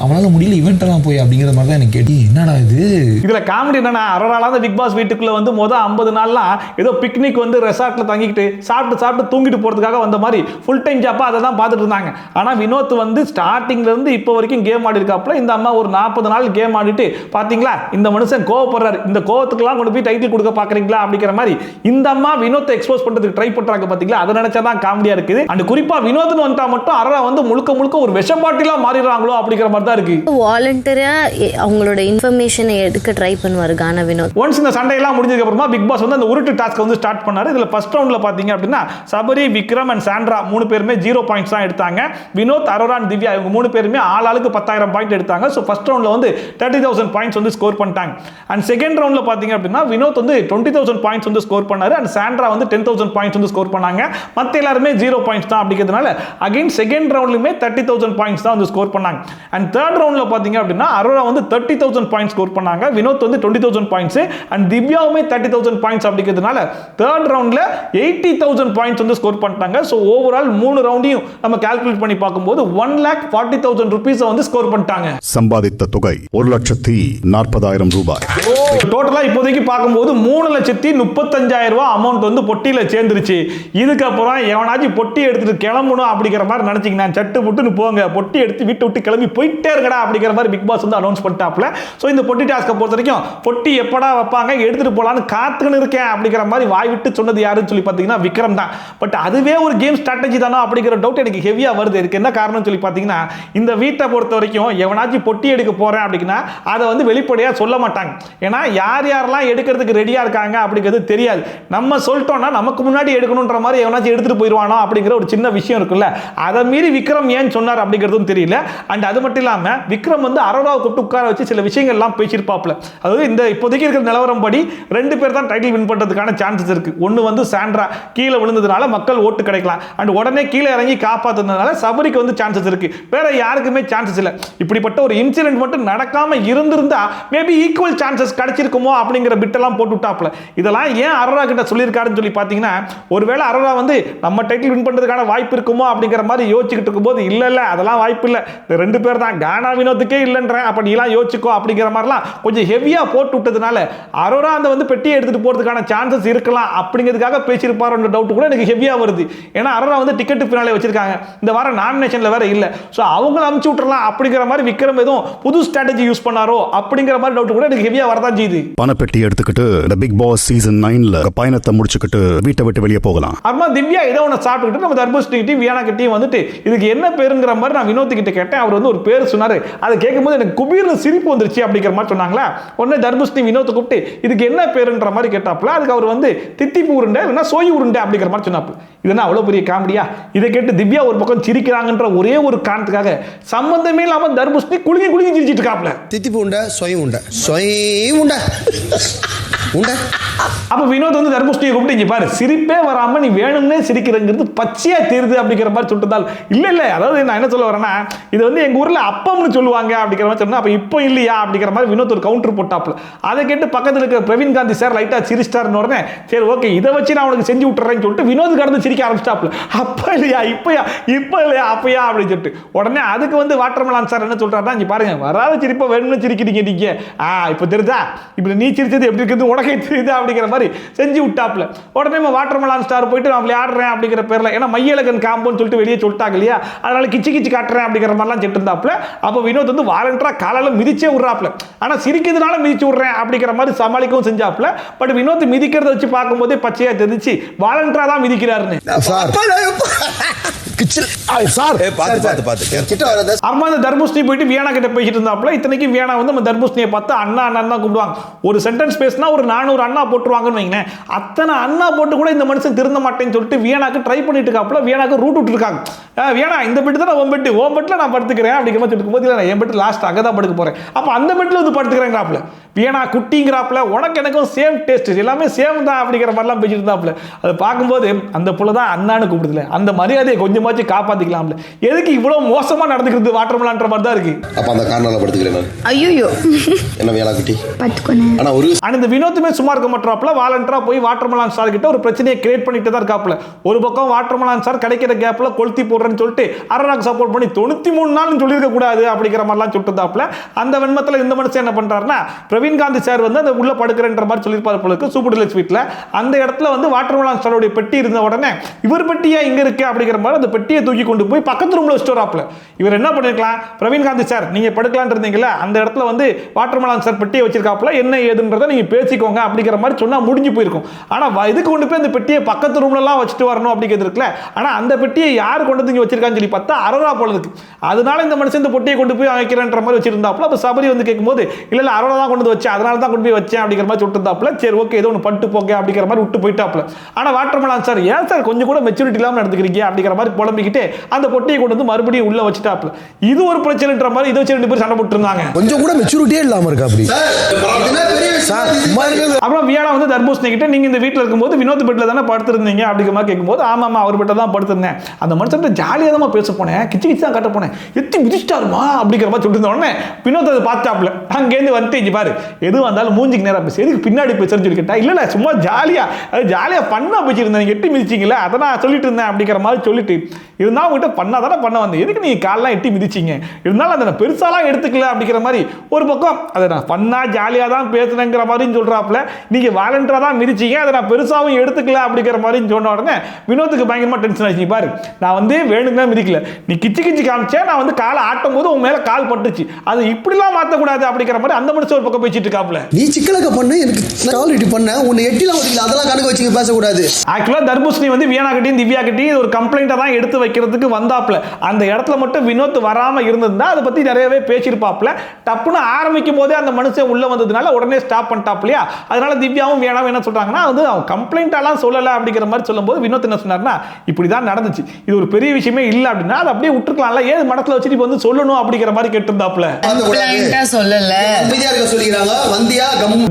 அவனால முடியல இவெண்ட் எல்லாம் போய் அப்படிங்கிற மாதிரி தான் எனக்கு கேட்டி என்னடா இது. இதுல காமெடி என்னன்னா அரோரால அந்த பிக் பாஸ் வீட்டுக்குள்ள வந்து மொதல் 50 நாள்லாம் ஏதோ பிக்னிக் வந்து ரெசார்ட்ல தங்கிட்டு சாப்பிட்டு தூங்கிட்டு போறதுக்காக வந்த மாதிரி ஃபுல் டைம் ஜாப்பா அதை தான் பார்த்துட்டு இருந்தாங்க. ஆனா வினோத் வந்து ஸ்டார்டிங்ல இருந்து இப்போ வரைக்கும் கேம் ஆடி இருக்காப்ல. இந்த அம்மா ஒரு 40 நாள் கேம் ஆடிட்டு பாத்தீங்களா இந்த மனுஷன் கோவப்படுறாரு, இந்த கோவத்துக்குலாம் கொண்டு போய் டைட்டில் கொடுக்க பாக்குறீங்களா அப்படிங்கிற மாதிரி இந்த அம்மா வினோத்தை எக்ஸ்போஸ் பண்றதுக்கு ட்ரை பண்றாங்க பாத்தீங்களா. அதை நினைச்சாதான் காமெடியா இருக்குது. அண்ட் குறிப்பா வினோத்னு வந்தா மட்டும் அரோரா வந்து முழுக்க ஒரு விஷப்பாட்டிலா மாறிடுறாங்களோ அப்படிங்கிற மாதிரி தான் இருக்கு. வாலண்டியரா அவங்களோட இன்ஃபர்மேஷனை எடுக்க ட்ரை பண்ணுவாரு கானா வினோத். ஒன்ஸ் இந்த சண்டை எல்லாம் முடிஞ்சதுக்கு அப்புறமா பிக் பாஸ் வந்து அந்த உருட்டு டாஸ்க் வந்து ஸ்டார்ட் பண்ணாரு. இதுல ஃபர்ஸ்ட் ரவுண்ட்ல பாத்தீங்க அப்படின்னா சபரி, விக்ரம் அண்ட் சாண்ட்ரா 3 பேருமே 0 பாயிண்ட்ஸ் தான் எடுத்தாங்க. வினோத், அரோரா அண்ட் திவ்யா இவங்க 3 பேருமே ஆளுக்கு 10,000 பாயிண்ட் எடுத்தாங்க. ஸோ ஃபர்ஸ்ட் ரவுண்ட்ல வந்து 30,000 பாயிண்ட்ஸ் வந்து ஸ்கோர் பண்ணிட்டாங்க. அண்ட் செகண்ட் ரவுண்ட்ல பாத்தீங்க அப்படின்னா வினோத் வந்து 20,000 பாயிண்ட்ஸ் வந்து ஸ்கோர் பண்ணாரு. அண்ட் சாண்ட்ரா வந்து 10,000 பாயிண்ட்ஸ் வந்து ஸ்கோர் பண்ணாங்க. மத்த எல்லாருமே 0 பாயிண்ட்ஸ் தான் அப்படிங்கிறதுனால அகைன் செகண்ட் ரவுண்ட்லயுமே 30,000 பாயிண்ட்ஸ் தான் வந்து ஸ்கோர் பண்ணாங்க. அண்ட் தேர்ட் ரவுண்ட்ல பாத்தீங்க அப்படின்னா அரோரா வந்து 30,000 பாயிண்ட்ஸ் ஸ்கோர் பண்ணாங்க. வினோத் வினோத் வந்து 20,000 பாயிண்ட்ஸ் அண்ட் திவ்யாவுமே 30,000 பாயிண்ட்ஸ் அப்படிங்கிறதுனால தேர்ட் ரவுண்ட்ல 80,000 பாயிண்ட்ஸ் வந்து ஸ்கோர் பண்ணிட்டாங்க. ஸோ ஓவரால் 3 ரவுண்டையும் நம்ம கால்குலேட் பண்ணி பார்க்கும்போது 1,40,000 rupees வந்து ஸ்கோர் பண்ணிட்டாங்க. சம்பாதித்த தொகை 1,40,40,000 ரூபாய். டோட்டலா இப்போதைக்கு பார்க்கும்போது 3,35,000 ரூபாய் அமௌண்ட் வந்து பொட்டியில சேர்ந்துருச்சு. இதுக்கப்புறம் எவனாச்சும் பொட்டி எடுத்துட்டு கிளம்பணும் அப்படிங்கிற மாதிரி நினைச்சீங்கன்னா சட்டு புட்டுன்னு போங்க, பொட்டி எடுத்து வீட்டை விட்டு கிளம்பி போயிட்டே இருக்கடா அப்படிங்கிற மாதிரி பிக் பாஸ் வந்து அனௌன்ஸ் பண்ணிட்டாப்ல. ஸோ இந்த பொட்டி டாஸ்க்கை பொறுத்த வரைக்கும் பொட்டி எப்படா வைப்பாங்க எடுத்துட்டு போலான்னு காத்துன்னு இருக்கேன் அப்படிங்கிற மாதிரி வாய் விட்டு சொன்னது யாருன்னு சொல்லி பார்த்தீங்கன்னா விக்ரம் தான். பட் அதுவே ஒரு கேம் ஸ்ட்ராட்டஜி தானோ அப்படிங்கிற டவுட் எனக்கு ஹெவியா வருது. இதுக்கு என்ன காரணம் சொல்லி பார்த்தீங்கன்னா இந்த வீட்டை பொறுத்த வரைக்கும் எவனாச்சும் பொட்டி எடுக்க போறேன் அப்படின்னா அதை வந்து வெளிப்படையா சொல்ல மாட்டாங்க. ஏன்னா யார் யாரெல்லாம் எடுக்கிறதுக்கு ரெடியா இருக்காங்க அப்படிங்கிறது தெரியாது. நம்ம சொல்லிட்டோம்னா நமக்கு முன்னாடி எடுக்கணும்ன்ற மாதிரி எவனாச்சும் எடுத்துட்டு போயிடுவானோ அப்படிங்கிற ஒரு சின்ன விஷயம் இருக்குல்ல, அதை மீறி விக்ரம் ஏன் சொன்னார் அப்படிங்கிறதும் தெரியல. அண்ட் அது மட்டும் இல்லாம விக்ரம் வந்து அரோராவை கூப்பிட்டு உட்கார வச்சு சில விஷயங்கள்லாம் பேசியிருப்பாப்ல. அதாவது இந்த இப்போதைக்கு இருக்கிற நிலவரம் படி 2 பேர் தான் டைட்டில் வின் பண்றதுக்கான சான்சஸ் இருக்கு. ஒன்னு வந்து சாண்ட்ரா கீழே விழுந்ததுனால மக்கள் ஓட்டு கிடைக்கலாம், அண்ட் உடனே கீழே இறங்கி காப்பாத்துறதுனால சபரிக்கு வந்து சான்சஸ் இருக்கு. வேற யாருக்குமே சான்சஸ் இல்லை. இப்படிப்பட்ட ஒரு இன்சிடென்ட் மட்டும் நடக்காம இருந்திருந்தா மேபி ஈக்குவல் சான்சஸ் கிடைச்சிருக்குமோ அப்படிங்கிற பிட்டெல்லாம் போட்டு விட்டாப்ல. இதெல்லாம் ஏன் அரோரா கிட்ட சொல்லியிருக்காருன்னு சொல்லி பார்த்தீங்கன்னா ஒருவேளை அரோரா வந்து நம்ம டைட்டில் வின் பண்றதுக்கான வாய்ப்பு இருக்குமோ அப்படிங்கிற மாதிரி யோசிச்சுக்கிட்டு இருக்கும்போது இல்ல அதெல்லாம் வாய்ப்பு இல்லை, இந்த 2 பேர் தான், கானா வினோத்துக்கே இல்லைன்றேன், அப்ப நீலாம் யோசிச்சுக்கோ அப்படிங்கிற மாதிரிலாம் கொஞ்சம் ஹெவியா போட்டு விட்டதுனால அரோரா அந்த வந்து பெட்டியை எடுத்துட்டு போறதுக்கான சான்சஸ் இருக்கலாம் அப்படிங்கிறதுக்காக பேசியிருப்பாரோன்ற டவுட் கூட எனக்கு ஹெவியா வருது. ஏன்னா அரோரா வந்து டிக்கெட் பின்னாலே வச்சிருக்காங்க, இந்த வாரம் நாமினேஷன்ல வேற இல்ல, சோ அவங்கள அமுச்சு விட்டுறலாம் அப்படிங்கிற மாதிரி விக்ரம் எதுவும் புது ஸ்ட்ராட்டஜி யூஸ் பண்ணாரோ அப்படிங்கிற மாதிரி டவுட் கூட எனக்கு ஹெவியா வரதான் செய்யுது. பணப்பெட்டி எடுத்துக்கிட்டு இந்த பிக் பாஸ் சீசன் 9ல பயணத்தை முடிச்சுக்கிட்டு வீட்டை விட்டு வெளியே போகலாம். அம்மா திவ்யா ஏதோ ஒன்று சாப்பிட்டுக்கிட்டு நம்ம தர்பூசணி கிட்டையும் வியானா கிட்டையும் வந்துட்டு இதுக்கு என்ன பேருங்கிற மாதிரி நான் வினோத் கிட்ட கேட்டேன். அவர் வந்து ஒரு பேர் சொன்னாரு. அதை கேட்கும்போது எனக்கு குபீர்னு சிரிப்பு வந்துருச்சு அப்படிங்கிற மாதிரி சொன்னாங்களா. உடனே தர்பூசணி வினோத்தை கூப்பிட்டு இதுக்கு என்ன பேருன்ற மாதிரி கேட்டாப்ல. அதுக்கு அவர் வந்து தித்திப்பு உருண்டை இல்லைன்னா சோய் உருண்டை அப்படிங்கிற மாதிரி சொன்னாப்ல. இதுனா அவ்வளோ பெரிய காமெடியா? இதை கேட்டு திவ்யா ஒரு பக்கம் சிரிக்கிறாங்கன்ற ஒரே ஒரு காரணத்துக்காக சம்பந்தமே இல்லாம தர்பூசணி குலுங்கி குலுங்கி சிரிச்சிட்டு இருக்காப்ல. தித்திப்பு உண்டை சொய் உண்டை சொய் உண்டை உண்டை. அப்ப வினோத் வந்து தர்பூசணியை கூப்பிட்டு இங்க பாரு, சிரிப்பே வராம நீ வேணும்னே சிரிக்கிறங்கிறது பச்சையா தெரியுது அப்படிங்கிற மாதிரி சொல்லிட்டால் இல்ல அதாவது நான் என்ன சொல்ல வரேன்னா இது வந்து எங்க ஊர்ல அப்பம்னு சொல்லுவாங்க அப்படிங்கிற மாதிரி சொன்னா, அப்ப இப்போ இல்லையா அப்படிங்கிற மாதிரி வினோத் ஒரு கவுண்டர் போட்டாப்ல. அதை கேட்டு பக்கத்துல இருக்க பிரவீன் காந்தி சார் லைட்டா சிரிச்சிட்டாருன்னு உடனே சரி ஓகே இதை வச்சு நான் உனக்கு செஞ்சு விட்டுறேன்னு சொல்லிட்டு வினோத் கடந்து சிரிக்க ஆரம்பிச்சிட்டாப்ல. அப்ப இல்லையா இப்ப இல்லையா அப்பயா அப்படின்னு சொல்லிட்டு உடனே அதுக்கு வந்து வாட்டர்மெலான் சார் என்ன சொல்றாருன்னா இங்க பாருங்க வராத சிரிப்பா வேணும்னு சிரிக்கிறீங்க நீங்க, இப்ப தெரிஞ்சா இப்ப நீ சிரிச்சது எப்படி இருக்குது உனக்கே தெரியுது அப்படிங்கிற மாதிரி செஞ்சு விட்டாப்ல. உடனே வாட்டர்மெலான் ஸ்டார் போயிட்டு நான் விளையாடுறேன் அப்படிங்கிற பேர்ல ஏன்னா மையலகன் காம்போன்னு சொல்லிட்டு வெளியே சொல்லிட்டாங்க இல்லையா, அதனால கிச்சு காட்டுறேன் அப்படிங்கிற மாதிரிலாம் செட்டு இருந்தாப்ல. அப்போ வினோத் வந்து வாலண்டரா காலால மிதிச்சே விடுறாப்ல. ஆனா சிரிக்கிறதுனால மிதிச்சு விடுறேன் அப்படிங்கிற மாதிரி சமாளிக்கவும் செஞ்சாப்ல. பட் வினோத் மிதிக்கிறத வச்சு பார்க்கும்போதே பச்சையா தெரிஞ்சு வாலண்டரா தான் மிதிக்கிறாருன்னு. தர்பூசணி போயிட்டு வியானா கிட்ட பேசிட்டு இருந்தாப்ல. இத்தனைக்கு வியானா வந்து நம்ம தர்பூசணியை பார்த்து அண்ணா அண்ணா தான் கூப்பிடுவாங்க. ஒரு சென்டென்ஸ் பேசினா ஒரு 400 அண்ணா போட்டுருவாங்கன்னு வைங்களேன். அத்தனை அண்ணா போட்டு கூட இந்த மனுஷன் திருந்த மாட்டேன்னு சொல்லிட்டு வியானாக்கு ட்ரை பண்ணிட்டு இருக்காப்ல. வியானாக்கு ரூட் விட்டு இருக்காங்க. வியானா இந்த பெட்டு தான் உன் பெட்டு, ஓ பெட்ல நான் படுத்துக்கிறேன் அப்படிங்கிற மாதிரி இருக்கும்போது என் பெட்டு லாஸ்ட் அங்கே தான் படுக்க போறேன், அப்ப அந்த பெட்ல வந்து படுத்துக்கிறேங்கிறாப்ல. வியானா குட்டிங்கிறாப்ல. உனக்கு எனக்கும் சேம் டேஸ்ட், எல்லாமே சேம் தான் அப்படிங்கிற மாதிரிலாம் பேசிட்டு இருந்தாப்ல. அதை பார்க்கும்போது அந்த புள்ள தான் அண்ணான்னு கூப்பிடுதுல, அந்த மரியாதையை கொஞ்சமாச்சு காப்பாத்திக்கலாம்ல. எதுக்கு இவ்வளவு மோசமா நடந்துக்கிறது வாட்டர்மெலான்ற மாதிரி தான் இருக்கு. அப்ப அந்த காரணால படுத்துக்கிறேன். ஐயோ என்ன வியானா குட்டி பத்துக்கணும். ஆனா ஒரு அந்த வினோத்துமே சும்மா இருக்க மாட்டாப்ல. வாலண்டரா போய் வாட்டர்மெலான் சார் கிட்ட ஒரு பிரச்சனையை கிரியேட் பண்ணிட்டு தான் இருக்காப்ல. ஒரு பக்கம் வாட்டர்மெலான் சார் கிடைக்கிற கேப்ல கொளுத்தி போடுறேன்னு சொல்லிட்டு அரோராக்கு சப்போர்ட் பண்ணி 93 நாள் சொல்லியிருக்க கூடாது அப்படிங்கிற மாதிரிலாம் சொல்லிட்டு அந்த வெண்மத்துல இந்த மனுஷன் என்ன பண்றாருன்னா பிரவீன் காந்தி சார் வந்து அந்த உள்ள படுக்கிறன்ற மாதிரி சொல்லியிருப்பாரு போல சூப்பர் டீலக்ஸ் வீட்ல. அந்த இடத்துல வந்து வாட்டர்மெலான் சாரோட பெட்டி இருந்த உடனே இவர் பெட்டியா இங்க இருக்கு அப்படிங்கிற மாதிரி அந்த பெட்டியை தூக்கி கொண்டு போய் பக்கத்து ரூம்ல வச்சுறாப்ல. இவர் என்ன பண்ணிருக்கலாம், பிரவீன் காந்தி சார் நீங்க படுக்கலாம்னு இருந்தீங்கல்ல அந்த இடத்துல வந்து வாட்டர்மெலான் சார் பெட்டியை வச்சிருக்காப்ல, என்ன ஏதுன்றதை நீங்க பேசிக்கோங்க அப்படிங்கிற மாதிரி சொன்னா முடிஞ்சு போயிருக்கும். ஆனா இதுக்கு கொண்டு போய் அந்த பெட்டியை பக்கத்து ரூம்ல எல்லாம் வச்சுட்டு வரணும் அப்படிங்கிறது இருக்குல்ல. ஆனா அந்த பெட்டியை யார் கொண்டு வந்து வச்சிருக்கான்னு சொல்லி பார்த்தா அரோரா போல இருக்கு. அதனால இந்த மனுஷன் இந்த பெட்டியை கொண்டு போய் வைக்கிறேன்ற மாதிரி வச்சிருந்தாப்ல. அப்ப சபரி வந்து கேட்கும்போது இல்ல அரோரா தான் கொண்டு வந்து வச்சேன், அதனால தான் கொண்டு போய் வச்சேன் அப்படிங்கிற மாதிரி சொல்லிருந்தாப்ல. சரி ஓகே ஏதோ ஒன்று பட்டு போங்க அப்படிங்கிற மாதிரி விட்டு போயிட்டாப்ல. ஆனா வாட்டர்மெலான் சார் ஏன் சார் கொஞ்சம் கூட மெச்சூரிட்டி இல்லாம நடந்துக்கிறீங்க அப்படிங்கிற மாதிரி புலம்பிக்கிட்டு அந்த பொட்டியை கொண்டு வந்து மறுபடியும் உள்ள வச்சுட்டாப்ல. இது ஒரு பிரச்சனைன்ற மாதிரி இதை வச்சு 2 பேரும் சண்டை போட்டு இருந்தாங்க. கொஞ்சம் கூட மெச்சூரிட்டியே இல்லாம இருக்கா அப்படி. அப்புறம் வியானா வந்து தர்பூசணி கிட்ட நீங்க இந்த வீட்டில் இருக்கும்போது வினோத் பெட்ல தானே படுத்திருந்தீங்க அப்படிங்கிற மாதிரி கேட்கும்போது ஆமாமா அவர் பெட்ல தான் படுத்திருந்தேன். அந்த மனுஷன் ஜாலியாக தான் பேச போனேன், கிச்சு கிச்சு தான் கட்ட போனேன், எத்தி மிதிச்சிட்டாருமா அப்படிங்கிற மாதிரி சொல்லிட்டு இருந்த உடனே வினோத் அதை பார்த்தாப்ல. அங்கேருந்து வந்துட்டு இங்க பாரு எது வந்தாலும் மூஞ்சிக்கு நேரம் பேசு, எதுக்கு பின்னாடி பேசுறேன்னு சொல்லி கேட்டா இல்ல சும்மா ஜாலியா பண்ணா பேசிருந்தேன், நீங்க எட்டி மிதிச்சிங்களா அதை நான் சொல்லிட்டு இருந்தேன் அப்படிங்கிற மாதிரி சொல்லிட்டு இருந்தாலும் உங்ககிட்ட பண்ணாதானே பண்ண வந்தேன், எதுக்கு நீங்க காலெல்லாம் எட்டி மிதிச்சிங்க, இருந்தாலும் அதை நான் பெருசாலாம் எடுத்துக்கல அப்படிங்கிற மாதிரி ஒரு பக்கம் அதை நான் பண்ணா ஜாலியாக தான் பேசுனேங்கிற மாதிரியும் சொல்றாப்ல. நீங்க வாலண்டரா தான் மிதிச்சிங்க, அதை நான் பெருசாவும் எடுத்துக்கல அப்படிங்கிற மாதிரி சொன்ன உடனே வினோத்துக்கு பயங்கரமா டென்ஷன் ஆச்சு. பாரு நான் வந்து வேணுங்க மிதிக்கல, நீ கிச்சு கிச்சு காமிச்சேன், நான் வந்து காலை ஆட்டும் போது உன் மேல கால் பட்டுச்சு, அது இப்படிலாம் மாற்றக்கூடாது அப்படிங்கிற மாதிரி அந்த மனுஷன் ஒரு பக்கம் பேசிட்டு இருக்காப்ல. நீ சிக்கலக்க பண்ணு, எனக்கு கால் இட்டி பண்ண, உன்னை எட்டிலாம் ஓடில அதெல்லாம் கணக்கு வச்சு பேசக்கூடாது. ஆக்சுவலா தர்பூசணி வந்து வியானா கிட்டையும் திவ்யா கிட்டையும் ஒரு கம்ப்ளைண்ட்டை தான் எடுத்து வைக்கிறதுக்கு வந்தாப்ல. அந்த இடத்துல மட்டும் வினோத் வராம இருந்திருந்தா அதை பத்தி நிறையவே பேசியிருப்பாப்ல. டப்புன்னு ஆரம்பிக்கும் போதே அந்த மனுஷன் உள்ள வந்ததுனால உடனே ஸ்டாப் பண்ணிட்டாப்லையா. அதனால திவ்யாவும் வியானாவும் என்ன சொல்றாங்கன்னா வந்து அவன் கம்ப்ளைண்ட்டாலாம் சொல்லல அப்படிங்கிற மாதிரி சொல்லும்போது வினோத் என்ன சொன்னார்னா இப்படிதான் நடந்துச்சு, இது ஒரு பெரிய விஷயமே இல்லை அப்படின்னா அதை அப்படியே விட்டுருக்கலாம்ல, ஏன் மனசுல வச்சுட்டு இப்போ வந்து சொல்லணும் அப்படிங்கிற மாதிரி கேட்டிருந்தாப்ல. சொல்லல சொல்லிக்கிறாங்க வந்தியா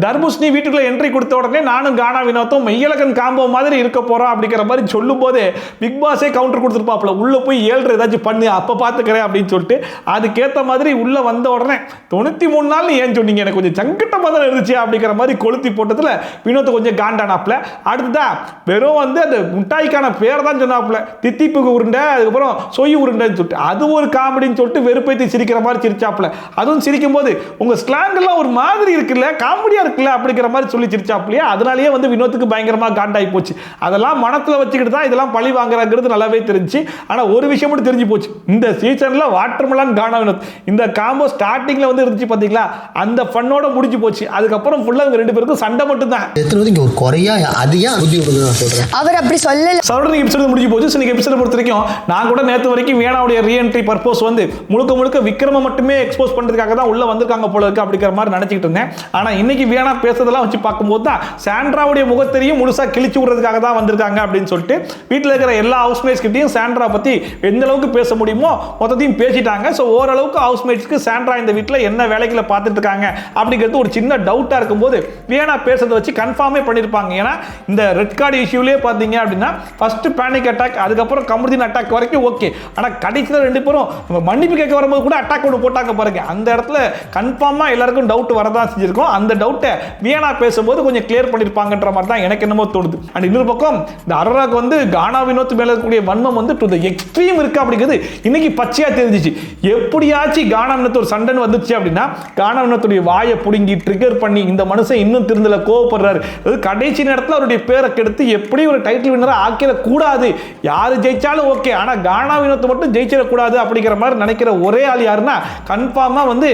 தர்பூசணி வீட்டுக்குள்ள என்ட்ரி கொடுத்த உடனே நானும் கானா வினோத்தும் மெய்யலக்கன் காம்போ மாதிரி இருக்க போறோம் அப்படிங்கிற மாதிரி சொல்லும் போதே பிக் பாஸே கவுண்டர் கொடுத்துருப்பாப்ல, உள்ள போய் 7 ஏதாச்சும் பண்ணு அப்ப பாத்துக்கிறேன் அப்படின்னு சொல்லிட்டு அதுக்கேற்ற மாதிரி உள்ள வந்த உடனே 93 நாள் ஏன் சொன்னீங்க, எனக்கு கொஞ்சம் சங்கட்டமா தான் இருந்துச்சு அப்படிங்கிற மாதிரி கொளுத்தி போட்டதுல வினோத் கொஞ்சம் காண்டானாப்ல. அடுத்ததா வெறும் வந்து அந்த முட்டாய்க்கான பேர் தான் சொன்னாப்ல, தித்திப்பு உருண்டை அதுக்கப்புறம் சொய் உருண்டைன்னு சொல்லிட்டு அது ஒரு காமெடின்னு சொல்லிட்டு வெறுப்பேத்தி சிரிக்கிற மாதிரி சிரிச்சாப்ல. அதுவும் சிரிக்கும் போது உங்க ஸ்லாங் எல்லாம் ஒரு மாதிரி இருக்குல்ல, காமெடியா இருக்குல்ல அப்படிங்கிற மாதிரி சொல்லி சிரிச்சாப்லையா. அதனாலேயே வந்து வினோத்துக்கு பயங்கரமா காண்டாகி போச்சு. அதெல்லாம் மனத்துல வச்சுக்கிட்டு தான் இதெல்லாம் பழி வாங்குறாங்கிறது நல்லாவே தெரிஞ்சு. ஆனா ஒரு விஷயம் மட்டும் தெரிஞ்சு போச்சு, இந்த சீசன்ல வாட்டர்மெலன் கானா வினோத் இந்த காம்போ ஸ்டார்டிங்ல வந்து இருந்துச்சு பாத்தீங்களா, அந்த ஃபன்னோட முடிஞ்சு போச்சு. அதுக்கப்புறம் ஃபுல்லா இவங்க 2 பேருக்கும் சண்டை மட்டும் தான். எத்தனை ஒரு குறையா அது ஏன் புத்தி விடுங்க நான் சொல்றேன். அவர் அப்படி சொல்லல. சவுடனி எபிசோட் முடிஞ்சு போச்சு. இன்னைக்கு எபிசோட் பொறுத்த வரைக்கும் நான் கூட நேத்து வரைக்கும் வியானாவுடைய ரீஎன்ட்ரி பர்பஸ் வந்து முழுக்க விக்ரம மட்டுமே எக்ஸ்போஸ் பண்றதுக்காக தான் உள்ள வந்திருக்காங்க போல இருக்கு அப்படிங்கிற மாதிரி நினைச்சிட்டு இருந்தேன். ஆனா இன்னைக்கு வியானா பேசுறதெல்லாம் வச்சு பார்க்கும்போது தான் சாண்ட்ராவுடைய முகத்தையும் முழுசா கிழிச்சு விடுறதுக்காக தான் வந்திருக்காங்க அப்படின்னு சொல்லிட்டு வீட்டில் இருக்கிற எல்லா ஹவுஸ்மேட்ஸ் கிட்டையும் சாண்ட்ரா பத்தி எந்த அளவுக்கு பேச முடியுமோ மொத்தத்தையும் பேசிட்டாங்க. ஸோ ஓரளவுக்கு ஹவுஸ்மேட்ஸ்க்கு சாண்ட்ரா இந்த வீட்டில் என்ன வேலைகளை பார்த்துட்டு இருக்காங்க அப்படிங்கிறது ஒரு சின்ன டவுட்டா இருக்கும்போது வியானா பேசுறதை வச்சு கன்ஃபார்மே பண்ணிருப்பாங்க. ஏன்னா இந்த ரெட் கார்டு இஷ்யூலே பார்த்தீங்க அப்படின்னா ஃபர்ஸ்ட் பேனிக் அட்டாக் அதுக்கப்புறம் கமருதீன் அட்டாக் வரைக்கும் ஓகே, ஆனால் கடைசியில் 2 பேரும் மன்னிப்பு கேட்க வரும்போது கூட அட்டாக் ஒன்று போட்டாங்க பாருங்க. அந்த இடத்துல கன்ஃபார்மா எல்லாருக்கும் டவுட் வரதான் செஞ்சிருக்கும். அந்த டவுட்டை வியானா பேசும்போது கொஞ்சம் கிளியர் பண்ணிருப்பாங்கன்ற மாதிரி தான் எனக்கு என்னமோ தோணுது. அண்ட் இன்னொரு பக்கம் இந்த அரோராக்கு வந்து கானா வினோத் மேல இருக்கக்கூடிய வன்மம் வந்து டு தி எக்ஸ்ட்ரீம் இருக்கு அப்படிங்கிறது இன்னைக்கு பச்சையா தெரிஞ்சிச்சு. எப்படியாச்சும் கானா வினோத் ஒரு சண்டைன்னு வந்துச்சு அப்படின்னா கானா வினோத்துடைய வாயை புடுங்கி ட்ரிகர் பண்ணி இந்த மனுஷன் இன்னும் திருந்தல கோவப்படுறாரு, கடைசி நேரத்தில் அவருடைய பேரை கெடுத்து எப்படி ஒரு டைட்டில் வின்னரா ஆக்கிட கூடாது, யாரு ஜெயிச்சாலும் ஓகே ஆனா கானா வினோத் மட்டும் ஜெயிச்சிடக்கூடாது அப்படிங்கிற மாதிரி நினைக்கிற ஒரே ஆள் யாருன்னா கன்ஃபார்மா வந்து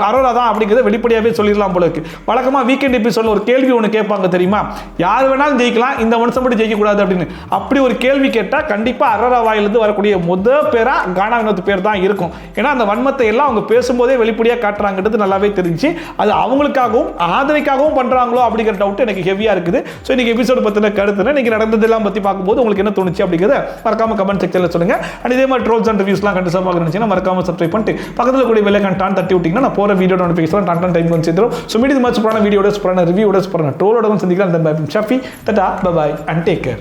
அரோரா தான் அப்படிங்கிறத வெளிப்படையாவே சொல்லிடலாம் போல இருக்கு. வழக்கமா வீக்கெண்ட் எபிசோட்ல ஒரு கேள்வி ஒன்று கேட்பாங்க தெரியுமா, யார் வேணாலும் ஜெயிக்கலாம் இந்த மனுஷன் மட்டும் ஜெயிக்க கூடாது அப்படின்னு. அப்படி ஒரு கேள்வி கேட்டா கண்டிப்பா அரோரா வாயிலிருந்து வரக்கூடிய முதல் பேரா கானா வினோத் பேர் தான் இருக்கும். ஏன்னா அந்த வன்மத்தை எல்லாம் அவங்க பேசும்போதே வெளிப்படையா காட்டுறாங்கிறது நல்லாவே தெரிஞ்சு அது அவங்களுக்காகவும் ஆதரவுக்காகவும் பண்றாங்களோ அப்படிங்கிற டவுட் எனக்கு ஹெவியா இருக்குது. ஸோ இன்னைக்கு எபிசோட் பத்தின கருத்து இன்னைக்கு நடந்ததெல்லாம் பத்தி பார்க்கும்போது உங்களுக்கு என்ன தோணுச்சு அப்படிங்கிறத மறக்காம கமெண்ட் செக்ஷன்ல சொல்லுங்க. அண்ட் இதே மாதிரி ட்ரோல்ஸ் அண்ட் ரிவ்யூஸ்லாம் கண்டிப்பா பார்க்க நினைச்சீங்கன்னா மறக்காம சப்ஸ்கிரைப் பண்ணிட்டு பக்கத்தில் கூடிய பெல் ஐகான் டான் தட்டி விட்டீங்கன்னா நான் போற வீடியோ நோட்டிஃபிகேஷன் டான் டைம் வந்து சேர்ந்துரும். ஸோ மீடியம் இது மாதிரி சூப்பரான வீடியோட சூப்பரான ரிவ்யூவோட சூப்பரான ட்ரோலோட சந்திக்கலாம். அந்த ஷாஃபி தட்டா பை அண்ட் டேக் கேர்.